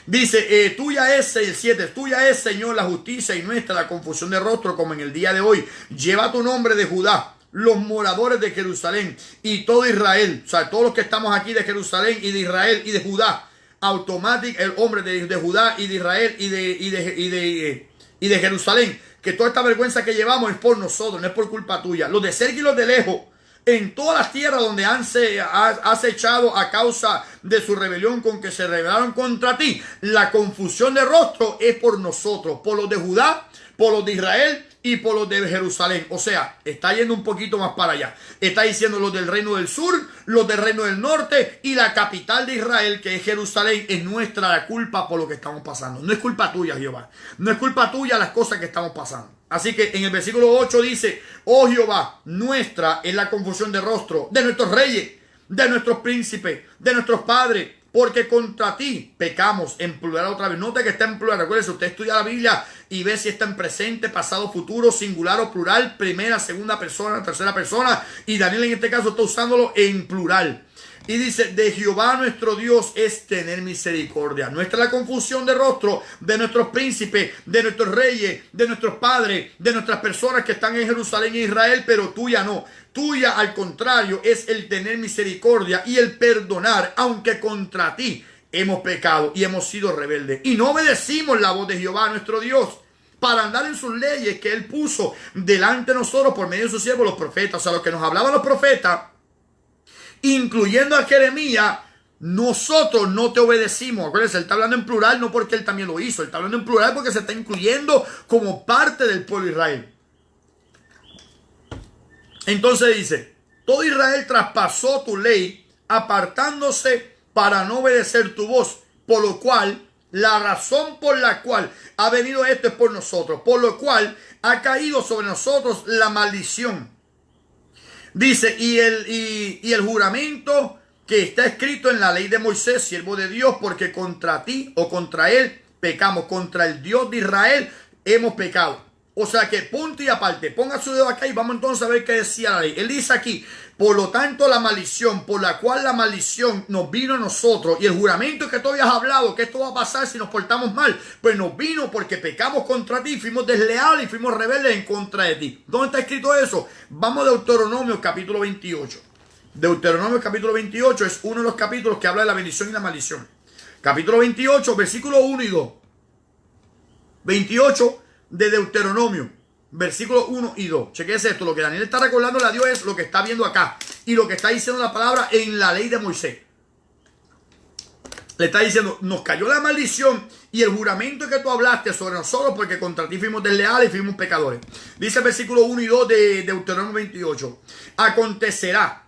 Dice, tuya es, el 7, tuya es, Señor, la justicia y nuestra la confusión de rostro como en el día de hoy. Lleva tu nombre de Judá, los moradores de Jerusalén y todo Israel, o sea, todos los que estamos aquí de Jerusalén y de Israel y de Judá, automático, el hombre de Judá y de Israel y de Jerusalén, que toda esta vergüenza que llevamos es por nosotros, no es por culpa tuya. Los de cerca y los de lejos, en todas las tierras donde has echado a causa de su rebelión con que se rebelaron contra ti, la confusión de rostro es por nosotros, por los de Judá, por los de Israel y por los de Jerusalén. O sea, está yendo un poquito más para allá. Está diciendo los del reino del sur, los del reino del norte y la capital de Israel, que es Jerusalén, es nuestra la culpa por lo que estamos pasando. No es culpa tuya, Jehová. No es culpa tuya las cosas que estamos pasando. Así que en el versículo 8 dice, oh Jehová, nuestra es la confusión de rostro de nuestros reyes, de nuestros príncipes, de nuestros padres, porque contra ti pecamos, en plural otra vez. Note que está en plural. Recuerde, usted estudia la Biblia y ve si está en presente, pasado, futuro, singular o plural, primera, segunda persona, tercera persona. Y Daniel en este caso está usándolo en plural. Y dice, de Jehová nuestro Dios es tener misericordia. Nuestra la confusión de rostro de nuestros príncipes, de nuestros reyes, de nuestros padres, de nuestras personas que están en Jerusalén e Israel, pero tuya no. Tuya, al contrario, es el tener misericordia y el perdonar, aunque contra ti hemos pecado y hemos sido rebeldes. Y no obedecimos la voz de Jehová nuestro Dios para andar en sus leyes que Él puso delante de nosotros por medio de sus siervos los profetas. O sea, lo que nos hablaban los profetas, incluyendo a Jeremías, nosotros no te obedecimos. Acuérdense, él está hablando en plural, no porque él también lo hizo. Él está hablando en plural porque se está incluyendo como parte del pueblo de Israel. Entonces dice, todo Israel traspasó tu ley, apartándose para no obedecer tu voz, por lo cual, la razón por la cual ha venido esto es por nosotros, por lo cual ha caído sobre nosotros la maldición. Dice, y el juramento que está escrito en la ley de Moisés, siervo de Dios, porque contra ti o contra él pecamos, contra el Dios de Israel hemos pecado. O sea que punto y aparte, ponga su dedo acá y vamos entonces a ver qué decía la ley. Él dice aquí, por lo tanto la maldición, por la cual la maldición nos vino a nosotros, y el juramento que tú habías hablado, que esto va a pasar si nos portamos mal, pues nos vino porque pecamos contra ti, fuimos desleales y fuimos rebeldes en contra de ti. ¿Dónde está escrito eso? Vamos a Deuteronomio capítulo 28. Deuteronomio capítulo 28 es uno de los capítulos que habla de la bendición y la maldición. Capítulo 28, versículo 1 y 2. 28 de Deuteronomio, versículos 1 y 2. Chequense esto, lo que Daniel está recordando a Dios es lo que está viendo acá y lo que está diciendo la palabra en la ley de Moisés. Le está diciendo, nos cayó la maldición y el juramento que tú hablaste sobre nosotros porque contra ti fuimos desleales y fuimos pecadores. Dice el versículo 1 y 2 de Deuteronomio 28. Acontecerá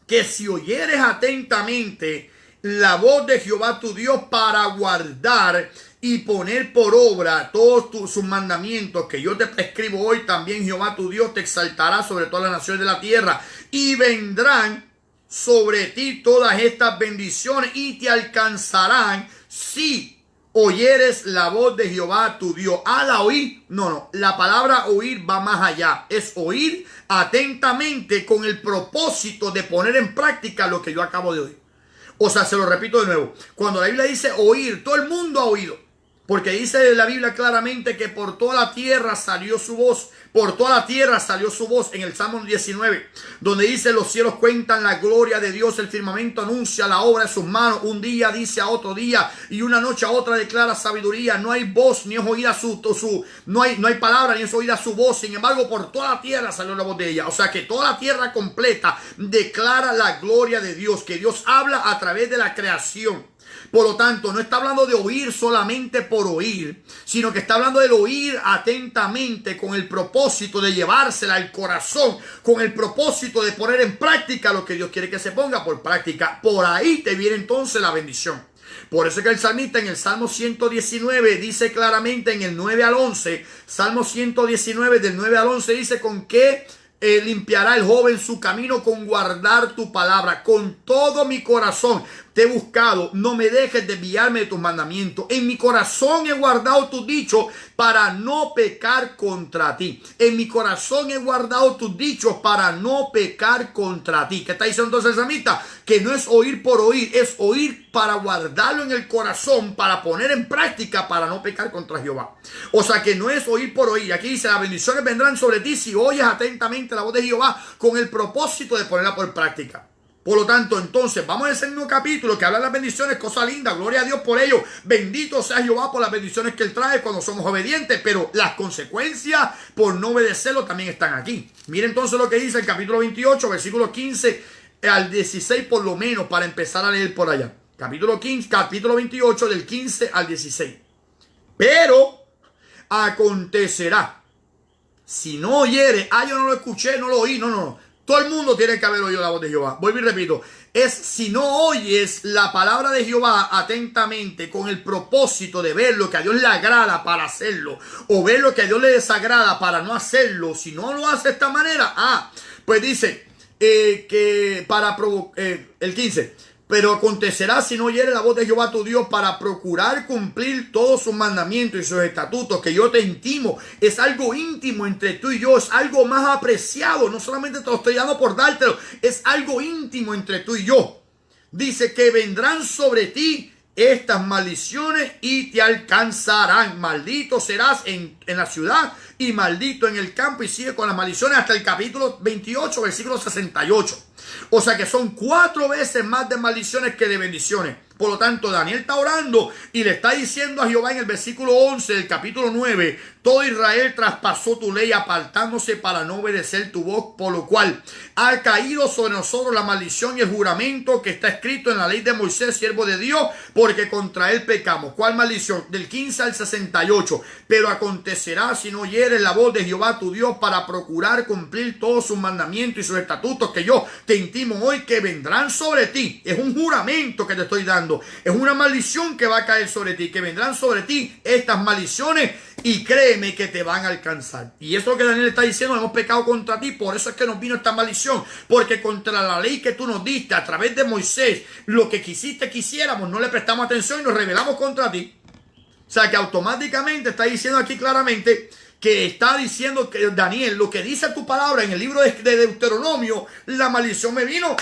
que si oyeres atentamente la voz de Jehová tu Dios para guardar y poner por obra todos sus mandamientos que yo te prescribo hoy, también Jehová tu Dios te exaltará sobre todas las naciones de la tierra y vendrán sobre ti todas estas bendiciones y te alcanzarán si oyeres la voz de Jehová tu Dios. Al oír, no, la palabra oír va más allá, es oír atentamente con el propósito de poner en práctica lo que yo acabo de oír. O sea, se lo repito de nuevo, cuando la Biblia dice oír, todo el mundo ha oído. Porque dice la Biblia claramente que por toda la tierra salió su voz. Por toda la tierra salió su voz en el Salmo 19. Donde dice los cielos cuentan la gloria de Dios. El firmamento anuncia la obra de sus manos. Un día dice a otro día. Y una noche a otra declara sabiduría. No hay voz ni es oída no hay palabra ni es oída su voz. Sin embargo por toda la tierra salió la voz de ella. O sea que toda la tierra completa declara la gloria de Dios. Que Dios habla a través de la creación. Por lo tanto, no está hablando de oír solamente por oír, sino que está hablando del oír atentamente con el propósito de llevársela al corazón, con el propósito de poner en práctica lo que Dios quiere que se ponga por práctica. Por ahí te viene entonces la bendición. Por eso es que el salmista en el Salmo 119 dice claramente en el 9 al 11, Salmo 119 del 9 al 11 dice con qué limpiará el joven su camino con guardar tu palabra. Con todo mi corazón te he buscado, no me dejes desviarme de tus mandamientos. En mi corazón he guardado tus dichos para no pecar contra ti. En mi corazón he guardado tus dichos para no pecar contra ti. ¿Qué está diciendo entonces el salmista? Que no es oír por oír, es oír para guardarlo en el corazón, para poner en práctica, para no pecar contra Jehová. O sea que no es oír por oír. Aquí dice, las bendiciones vendrán sobre ti si oyes atentamente la voz de Jehová con el propósito de ponerla por práctica. Por lo tanto, entonces, vamos a ese mismo capítulo que habla de las bendiciones, cosa linda, gloria a Dios por ello. Bendito sea Jehová por las bendiciones que Él trae cuando somos obedientes, pero las consecuencias por no obedecerlo también están aquí. Mire entonces lo que dice el capítulo 28, versículo 15 al 16 por lo menos, para empezar a leer por allá. Capítulo 28 del 15 al 16. Pero acontecerá, si no oyere, yo no lo escuché, no lo oí, no. Todo el mundo tiene que haber oído la voz de Jehová. Vuelvo y repito. Es si no oyes la palabra de Jehová atentamente con el propósito de ver lo que a Dios le agrada para hacerlo, o ver lo que a Dios le desagrada para no hacerlo. Si no lo hace de esta manera, pues dice que para el 15. Pero acontecerá si no oyere la voz de Jehová tu Dios para procurar cumplir todos sus mandamientos y sus estatutos que yo te intimo. Es algo íntimo entre tú y yo, es algo más apreciado. No solamente te lo estoy dando por dártelo, es algo íntimo entre tú y yo. Dice que vendrán sobre ti estas maldiciones y te alcanzarán. Maldito serás en la ciudad y maldito en el campo. Y sigue con las maldiciones hasta el capítulo 28, versículo 68. O sea que son 4 veces más de maldiciones que de bendiciones. Por lo tanto, Daniel está orando y le está diciendo a Jehová en el versículo 11 del capítulo 9, todo Israel traspasó tu ley apartándose para no obedecer tu voz, por lo cual ha caído sobre nosotros la maldición y el juramento que está escrito en la ley de Moisés, siervo de Dios, porque contra él pecamos. ¿Cuál maldición? Del 15 al 68. Pero acontecerá si no oyeres la voz de Jehová tu Dios para procurar cumplir todos sus mandamientos y sus estatutos que yo te intimo hoy, que vendrán sobre ti. Es un juramento que te estoy dando. Es una maldición que va a caer sobre ti, que vendrán sobre ti estas maldiciones y créeme que te van a alcanzar. Y eso es lo que Daniel está diciendo, hemos pecado contra ti, por eso es que nos vino esta maldición, porque contra la ley que tú nos diste a través de Moisés, lo que quisiste que hiciéramos, no le prestamos atención y nos rebelamos contra ti. O sea que automáticamente está diciendo aquí claramente que está diciendo que Daniel, lo que dice tu palabra en el libro de Deuteronomio, la maldición me vino.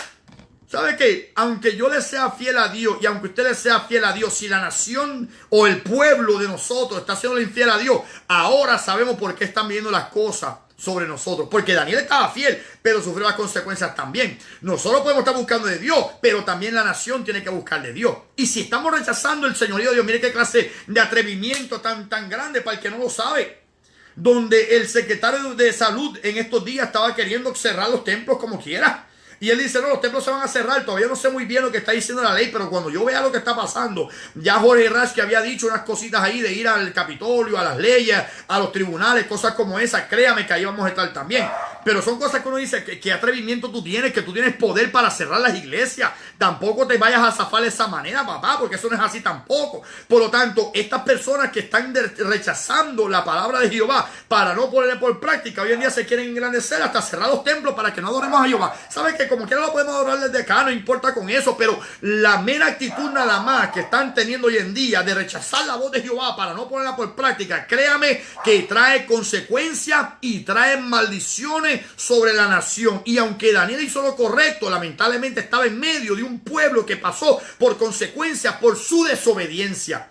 ¿Sabe qué? Aunque yo le sea fiel a Dios y aunque usted le sea fiel a Dios, si la nación o el pueblo de nosotros está siendo infiel a Dios, ahora sabemos por qué están viendo las cosas sobre nosotros. Porque Daniel estaba fiel, pero sufrió las consecuencias también. Nosotros podemos estar buscando de Dios, pero también la nación tiene que buscar de Dios. Y si estamos rechazando el señorío de Dios, mire qué clase de atrevimiento tan grande para el que no lo sabe. Donde el secretario de salud en estos días estaba queriendo cerrar los templos como quiera. Y él dice, no, los templos se van a cerrar. Todavía no sé muy bien lo que está diciendo la ley, pero cuando yo vea lo que está pasando, ya Jorge Rash, que había dicho unas cositas ahí de ir al Capitolio, a las leyes, a los tribunales, cosas como esas, créame que ahí vamos a estar también. Pero son cosas que uno dice, ¿qué atrevimiento tú tienes? Que tú tienes poder para cerrar las iglesias. Tampoco te vayas a zafar de esa manera, papá, porque eso no es así tampoco. Por lo tanto, estas personas que están rechazando la palabra de Jehová para no ponerle por práctica, hoy en día se quieren engrandecer hasta cerrar los templos para que no adoremos a Jehová. ¿Sabes qué? Como quiera lo podemos adorar desde acá, no importa con eso, pero la mera actitud nada más que están teniendo hoy en día de rechazar la voz de Jehová para no ponerla por práctica, créame que trae consecuencias y trae maldiciones sobre la nación. Y aunque Daniel hizo lo correcto, lamentablemente estaba en medio de un pueblo que pasó por consecuencias por su desobediencia.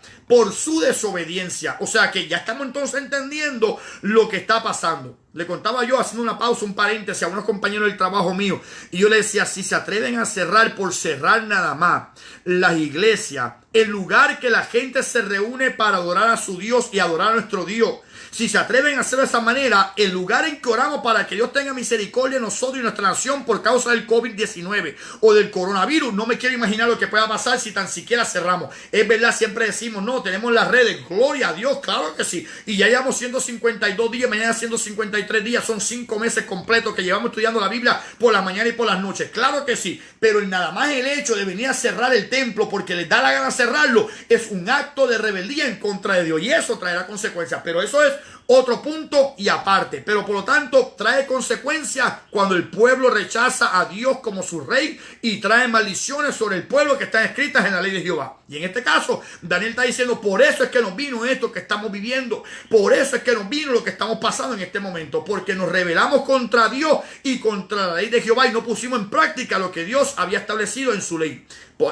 O sea que ya estamos entonces entendiendo lo que está pasando. Le contaba yo, haciendo una pausa, un paréntesis a unos compañeros del trabajo mío, y yo le decía, si se atreven a cerrar por cerrar nada más las iglesias, el lugar que la gente se reúne para adorar a su Dios y adorar a nuestro Dios, si se atreven a hacerlo de esa manera, el lugar en que oramos para que Dios tenga misericordia de nosotros y nuestra nación por causa del COVID-19 o del coronavirus, no me quiero imaginar lo que pueda pasar si tan siquiera cerramos. Es verdad, siempre decimos, no, tenemos las redes, gloria a Dios, claro que sí, y ya llevamos 152 días, mañana 153 días, son 5 meses completos que llevamos estudiando la Biblia por la mañana y por las noches, claro que sí, pero nada más el hecho de venir a cerrar el templo porque les da la gana cerrarlo, es un acto de rebeldía en contra de Dios, y eso traerá consecuencias, pero eso es otro punto y aparte. Pero por lo tanto trae consecuencias cuando el pueblo rechaza a Dios como su rey y trae maldiciones sobre el pueblo que están escritas en la ley de Jehová. Y en este caso Daniel está diciendo, por eso es que nos vino esto que estamos viviendo, por eso es que nos vino lo que estamos pasando en este momento, porque nos rebelamos contra Dios y contra la ley de Jehová y no pusimos en práctica lo que Dios había establecido en su ley.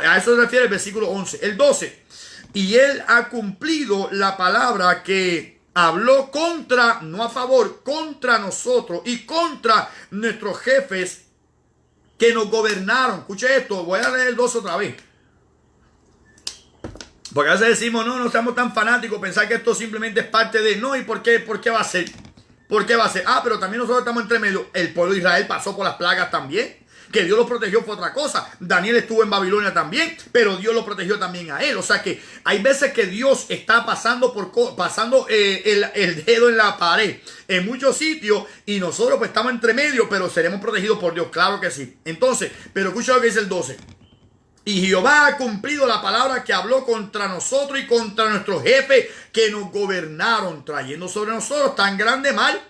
A eso se refiere el versículo 11. El 12. Y él ha cumplido la palabra que habló contra, no a favor, contra nosotros y contra nuestros jefes que nos gobernaron. Escuche esto, voy a leer el 12 otra vez. Porque a veces decimos, no seamos tan fanáticos, pensar que esto simplemente es parte de, no, ¿y por qué va a ser? ¿Por qué va a ser? Pero también nosotros estamos entre medio. El pueblo de Israel pasó por las plagas también. Que Dios los protegió fue otra cosa. Daniel estuvo en Babilonia también, pero Dios lo protegió también a él. O sea que hay veces que Dios está pasando el dedo en la pared en muchos sitios y nosotros pues estamos entre medio, pero seremos protegidos por Dios. Claro que sí. Entonces, pero escucha lo que dice el 12. Y Jehová ha cumplido la palabra que habló contra nosotros y contra nuestros jefes que nos gobernaron, trayendo sobre nosotros tan grande mal,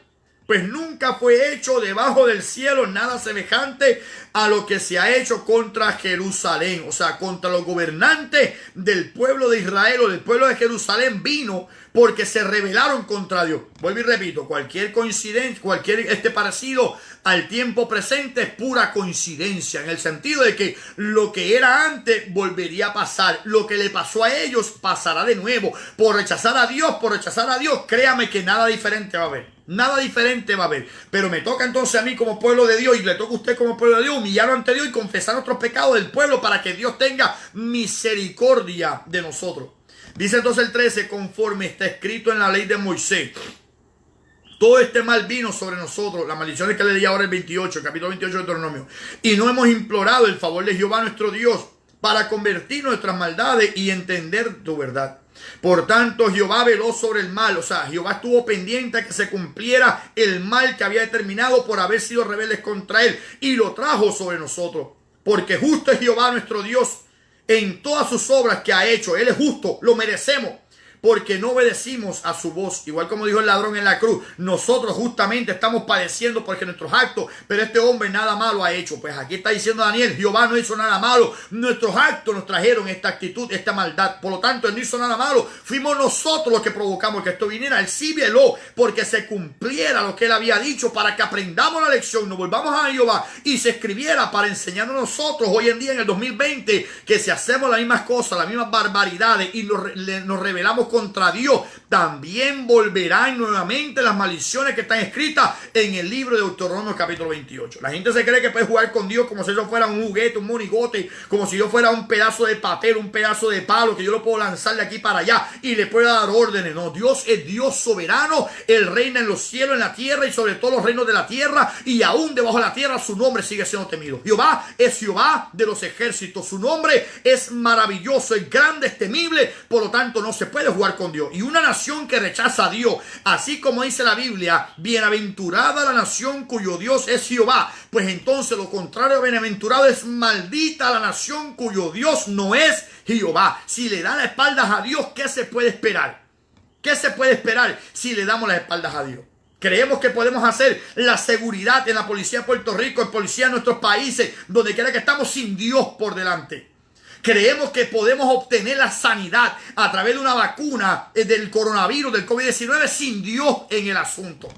pues nunca fue hecho debajo del cielo nada semejante a lo que se ha hecho contra Jerusalén. O sea, contra los gobernantes del pueblo de Israel o del pueblo de Jerusalén vino porque se rebelaron contra Dios. Vuelvo y repito, cualquier coincidencia, cualquier parecido al tiempo presente es pura coincidencia, en el sentido de que lo que era antes volvería a pasar. Lo que le pasó a ellos pasará de nuevo. Por rechazar a Dios, créame que nada diferente va a haber. Nada diferente va a haber. Pero me toca entonces a mí como pueblo de Dios y le toca a usted como pueblo de Dios humillarnos ante Dios y confesar nuestros pecados del pueblo para que Dios tenga misericordia de nosotros. Dice entonces el 13, conforme está escrito en la ley de Moisés, todo este mal vino sobre nosotros, las maldiciones que le di ahora el 28, el capítulo 28 de Deuteronomio, y no hemos implorado el favor de Jehová nuestro Dios para convertir nuestras maldades y entender tu verdad. Por tanto, Jehová veló sobre el mal, o sea, Jehová estuvo pendiente a que se cumpliera el mal que había determinado por haber sido rebeldes contra él, y lo trajo sobre nosotros, porque justo es Jehová nuestro Dios en todas sus obras que ha hecho. Él es justo, lo merecemos, porque no obedecimos a su voz. Igual como dijo el ladrón en la cruz, nosotros justamente estamos padeciendo porque nuestros actos, pero este hombre nada malo ha hecho. Pues aquí está diciendo Daniel, Jehová no hizo nada malo, nuestros actos nos trajeron esta actitud, esta maldad. Por lo tanto, él no hizo nada malo, fuimos nosotros los que provocamos que esto viniera. Él sí veló porque se cumpliera lo que él había dicho, para que aprendamos la lección, nos volvamos a Jehová y se escribiera para enseñarnos a nosotros hoy en día en el 2020 que si hacemos las mismas cosas, las mismas barbaridades y nos rebelamos contra Dios, también volverán nuevamente las maldiciones que están escritas en el libro de Deuteronomio capítulo 28. La gente se cree que puede jugar con Dios como si yo fuera un juguete, un monigote, como si yo fuera un pedazo de papel, un pedazo de palo que yo lo puedo lanzar de aquí para allá y le puedo dar órdenes. No, Dios es Dios soberano, Él reina en los cielos, en la tierra y sobre todos los reinos de la tierra, y aún debajo de la tierra su nombre sigue siendo temido. Jehová es Jehová de los ejércitos, su nombre es maravilloso, es grande, es temible, por lo tanto no se puede jugar con Dios. Y una nación que rechaza a Dios, así como dice la Biblia, bienaventurada la nación cuyo Dios es Jehová, pues entonces lo contrario de bienaventurado es maldita la nación cuyo Dios no es Jehová. Si le da las espaldas a Dios, ¿qué se puede esperar? ¿Qué se puede esperar si le damos las espaldas a Dios? Creemos que podemos hacer la seguridad en la policía de Puerto Rico, en policía de nuestros países, donde quiera que estamos, sin Dios por delante. Creemos que podemos obtener la sanidad a través de una vacuna del coronavirus, del COVID-19, sin Dios en el asunto.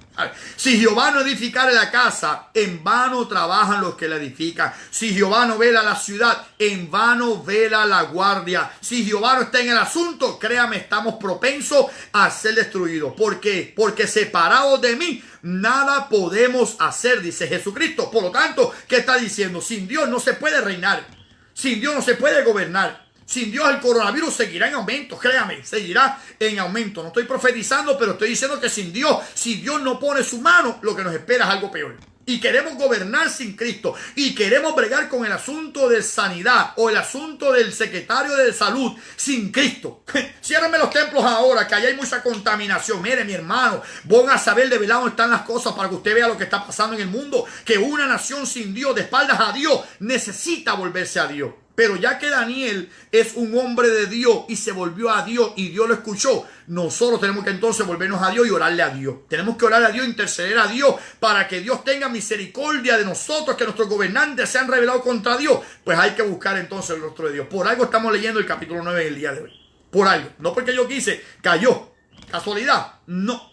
Si Jehová no edificare la casa, en vano trabajan los que la edifican. Si Jehová no vela la ciudad, en vano vela la guardia. Si Jehová no está en el asunto, créame, estamos propensos a ser destruidos. ¿Por qué? Porque separados de mí, nada podemos hacer, dice Jesucristo. Por lo tanto, ¿qué está diciendo? Sin Dios no se puede reinar. Sin Dios no se puede gobernar. Sin Dios el coronavirus seguirá en aumento, créame, seguirá en aumento. No estoy profetizando, pero estoy diciendo que sin Dios, si Dios no pone su mano, lo que nos espera es algo peor. Y queremos gobernar sin Cristo. Y queremos bregar con el asunto de sanidad o el asunto del secretario de salud sin Cristo. Ciérrenme los templos ahora, que allá hay mucha contaminación. Mire, mi hermano, van a saber de verdad dónde están las cosas para que usted vea lo que está pasando en el mundo. Que una nación sin Dios, de espaldas a Dios, necesita volverse a Dios. Pero ya que Daniel es un hombre de Dios y se volvió a Dios y Dios lo escuchó, nosotros tenemos que entonces volvernos a Dios y orarle a Dios. Tenemos que orar a Dios, interceder a Dios para que Dios tenga misericordia de nosotros, que nuestros gobernantes se han rebelado contra Dios. Pues hay que buscar entonces el rostro de Dios. Por algo estamos leyendo el capítulo 9 el día de hoy. Por algo. No porque yo quise, cayó. Casualidad. No.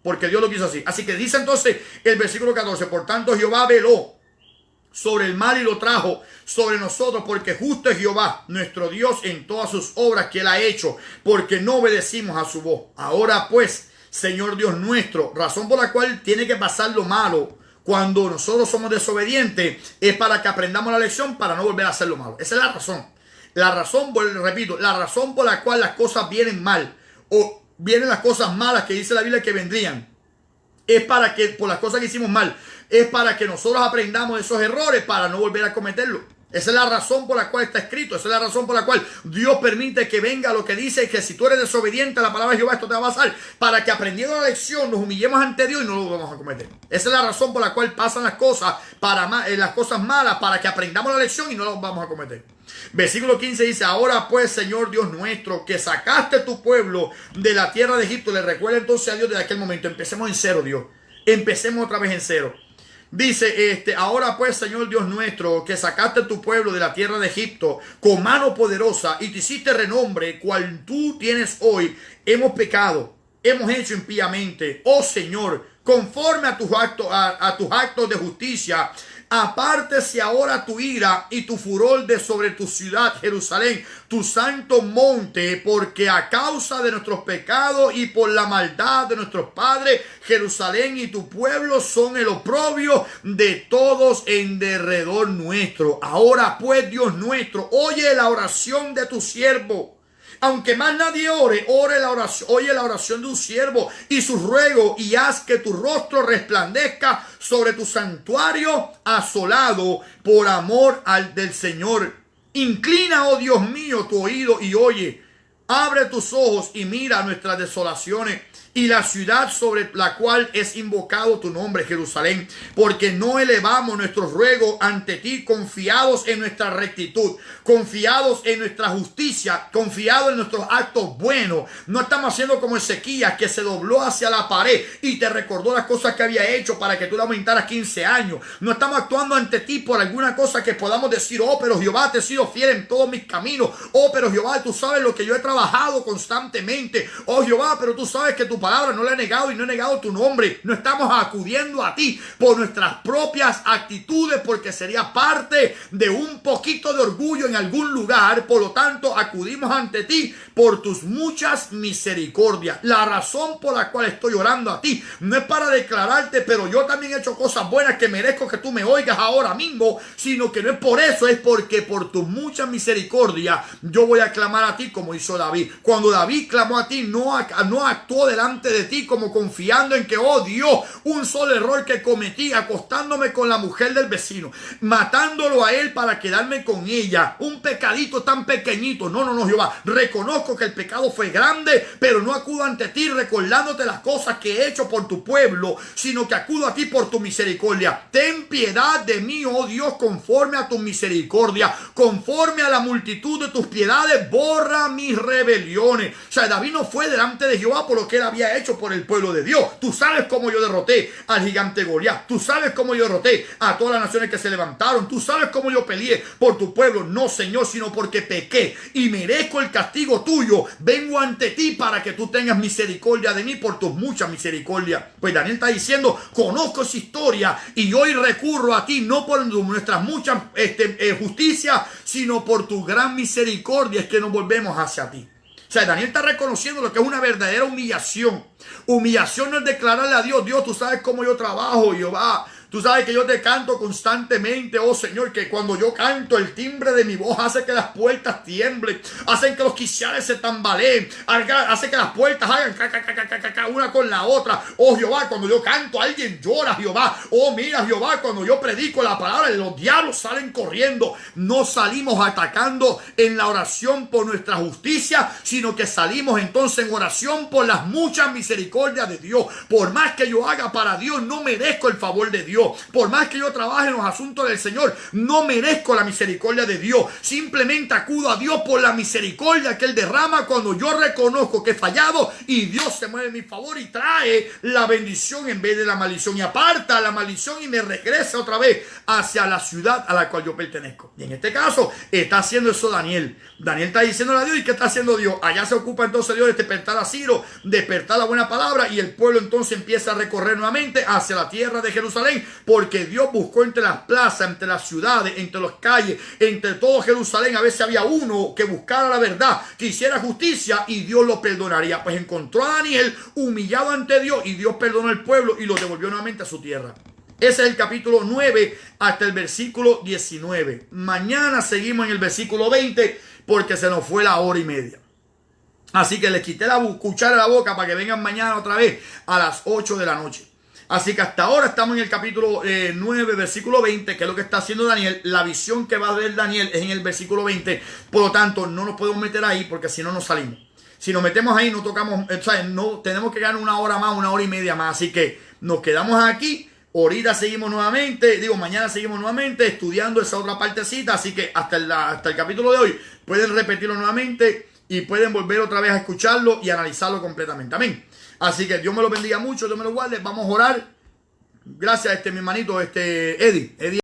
Porque Dios lo quiso así. Así que dice entonces el versículo 14. Por tanto Jehová veló sobre el mal y lo trajo sobre nosotros, porque justo es Jehová nuestro Dios en todas sus obras que él ha hecho, porque no obedecimos a su voz. Ahora pues, Señor Dios nuestro, razón por la cual tiene que pasar lo malo cuando nosotros somos desobedientes, es para que aprendamos la lección para no volver a hacer lo malo. Esa es la razón. La razón, repito, la razón por la cual las cosas vienen mal, o vienen las cosas malas que dice la Biblia que vendrían, es para que, por las cosas que hicimos mal, es para que nosotros aprendamos de esos errores para no volver a cometerlos. Esa es la razón por la cual está escrito. Esa es la razón por la cual Dios permite que venga lo que dice, que si tú eres desobediente a la palabra de Jehová, esto te va a pasar, para que aprendiendo la lección nos humillemos ante Dios y no lo vamos a cometer. Esa es la razón por la cual pasan las cosas, las cosas malas, para que aprendamos la lección y no las vamos a cometer. Versículo 15 dice: ahora pues, Señor Dios nuestro, que sacaste tu pueblo de la tierra de Egipto. Le recuerda entonces a Dios desde aquel momento. Empecemos en cero, Dios. Empecemos otra vez en cero. Dice, ahora pues, Señor Dios nuestro, que sacaste tu pueblo de la tierra de Egipto con mano poderosa y te hiciste renombre, cual tú tienes hoy. Hemos pecado, hemos hecho impíamente. Oh Señor, conforme a tus actos de justicia, apártese ahora tu ira y tu furor de sobre tu ciudad, Jerusalén, tu santo monte, porque a causa de nuestros pecados y por la maldad de nuestros padres, Jerusalén y tu pueblo son el oprobio de todos en derredor nuestro. Ahora pues, Dios nuestro, oye la oración de tu siervo. Aunque más nadie ore, oye la oración de un siervo y su ruego, y haz que tu rostro resplandezca sobre tu santuario asolado por amor del Señor. Inclina, oh Dios mío, tu oído y oye. Abre tus ojos y mira nuestras desolaciones y la ciudad sobre la cual es invocado tu nombre, Jerusalén, porque no elevamos nuestros ruegos ante ti, confiados en nuestra rectitud, confiados en nuestra justicia, confiados en nuestros actos buenos. No estamos haciendo como Ezequías, que se dobló hacia la pared y te recordó las cosas que había hecho para que tú le aumentaras 15 años. No estamos actuando ante ti por alguna cosa que podamos decir: oh, pero Jehová, te he sido fiel en todos mis caminos. Oh, pero Jehová, tú sabes lo que yo he trabajado constantemente. Oh, Jehová, pero tú sabes que tu palabra no la he negado y no he negado tu nombre. No estamos acudiendo a ti por nuestras propias actitudes, porque sería parte de un poquito de orgullo en algún lugar. Por lo tanto, acudimos ante ti por tus muchas misericordias. La razón por la cual estoy orando a ti no es para declararte, pero yo también he hecho cosas buenas que merezco que tú me oigas ahora mismo, sino que no es por eso, es porque por tus muchas misericordias yo voy a clamar a ti como hizo David. Cuando David clamó a ti, no actuó delante de ti como confiando en que, oh Dios, un solo error que cometí, acostándome con la mujer del vecino, matándolo a él para quedarme con ella, un pecadito tan pequeñito. No, Jehová, reconozco que el pecado fue grande, pero no acudo ante ti recordándote las cosas que he hecho por tu pueblo, sino que acudo a ti por tu misericordia. Ten piedad de mí, oh Dios, conforme a tu misericordia, conforme a la multitud de tus piedades, borra mis rebeliones. O sea, David no fue delante de Jehová por lo que él había hecho por el pueblo de Dios. Tú sabes cómo yo derroté al gigante Goliat. Tú sabes cómo yo derroté a todas las naciones que se levantaron. Tú sabes cómo yo peleé por tu pueblo. No, Señor, sino porque pequé y merezco el castigo tuyo. Vengo ante ti para que tú tengas misericordia de mí por tus muchas misericordias. Pues Daniel está diciendo: conozco esa historia y hoy recurro a ti, no por nuestras muchas justicias, sino por tu gran misericordia es que nos volvemos hacia ti. O sea, Daniel está reconociendo lo que es una verdadera humillación. Humillación no es declararle a Dios: Dios, tú sabes cómo yo trabajo, Jehová. Tú sabes que yo te canto constantemente, oh Señor, que cuando yo canto el timbre de mi voz hace que las puertas tiemblen, hacen que los quiciales se tambaleen, hace que las puertas hagan una con la otra. Oh Jehová, cuando yo canto alguien llora, Jehová. Oh mira, Jehová, cuando yo predico la palabra, los diablos salen corriendo. No salimos atacando en la oración por nuestra justicia, sino que salimos entonces en oración por las muchas misericordias de Dios. Por más que yo haga para Dios, no merezco el favor de Dios. Dios. Por más que yo trabaje en los asuntos del Señor, no merezco la misericordia de Dios. Simplemente acudo a Dios por la misericordia que Él derrama cuando yo reconozco que he fallado y Dios se mueve en mi favor y trae la bendición en vez de la maldición y aparta la maldición y me regresa otra vez hacia la ciudad a la cual yo pertenezco. Y en este caso está haciendo eso Daniel. Daniel está diciéndole a Dios, ¿y qué está haciendo Dios? Allá se ocupa entonces Dios de despertar a Ciro, despertar la buena palabra, y el pueblo entonces empieza a recorrer nuevamente hacia la tierra de Jerusalén, porque Dios buscó entre las plazas, entre las ciudades, entre las calles, entre todo Jerusalén, a ver si había uno que buscara la verdad, que hiciera justicia, y Dios lo perdonaría. Pues encontró a Daniel humillado ante Dios, y Dios perdonó al pueblo y lo devolvió nuevamente a su tierra. Ese es el capítulo 9 hasta el versículo 19. Mañana seguimos en el versículo 20 porque se nos fue la hora y media. Así que les quité la cuchara de la boca para que vengan mañana otra vez a las 8 de la noche. Así que hasta ahora estamos en el capítulo 9, versículo 20, que es lo que está haciendo Daniel. La visión que va a ver Daniel es en el versículo 20. Por lo tanto, no nos podemos meter ahí porque si no nos salimos. Si nos metemos ahí, no tocamos, no tenemos que ganar una hora más, una hora y media más. Así que nos quedamos aquí. Ahorita seguimos nuevamente, mañana seguimos nuevamente estudiando esa otra partecita. Así que hasta el capítulo de hoy pueden repetirlo nuevamente y pueden volver otra vez a escucharlo y analizarlo completamente. Amén. Así que Dios me lo bendiga mucho, Dios me lo guarde. Vamos a orar. Gracias, mi hermanito, Eddie.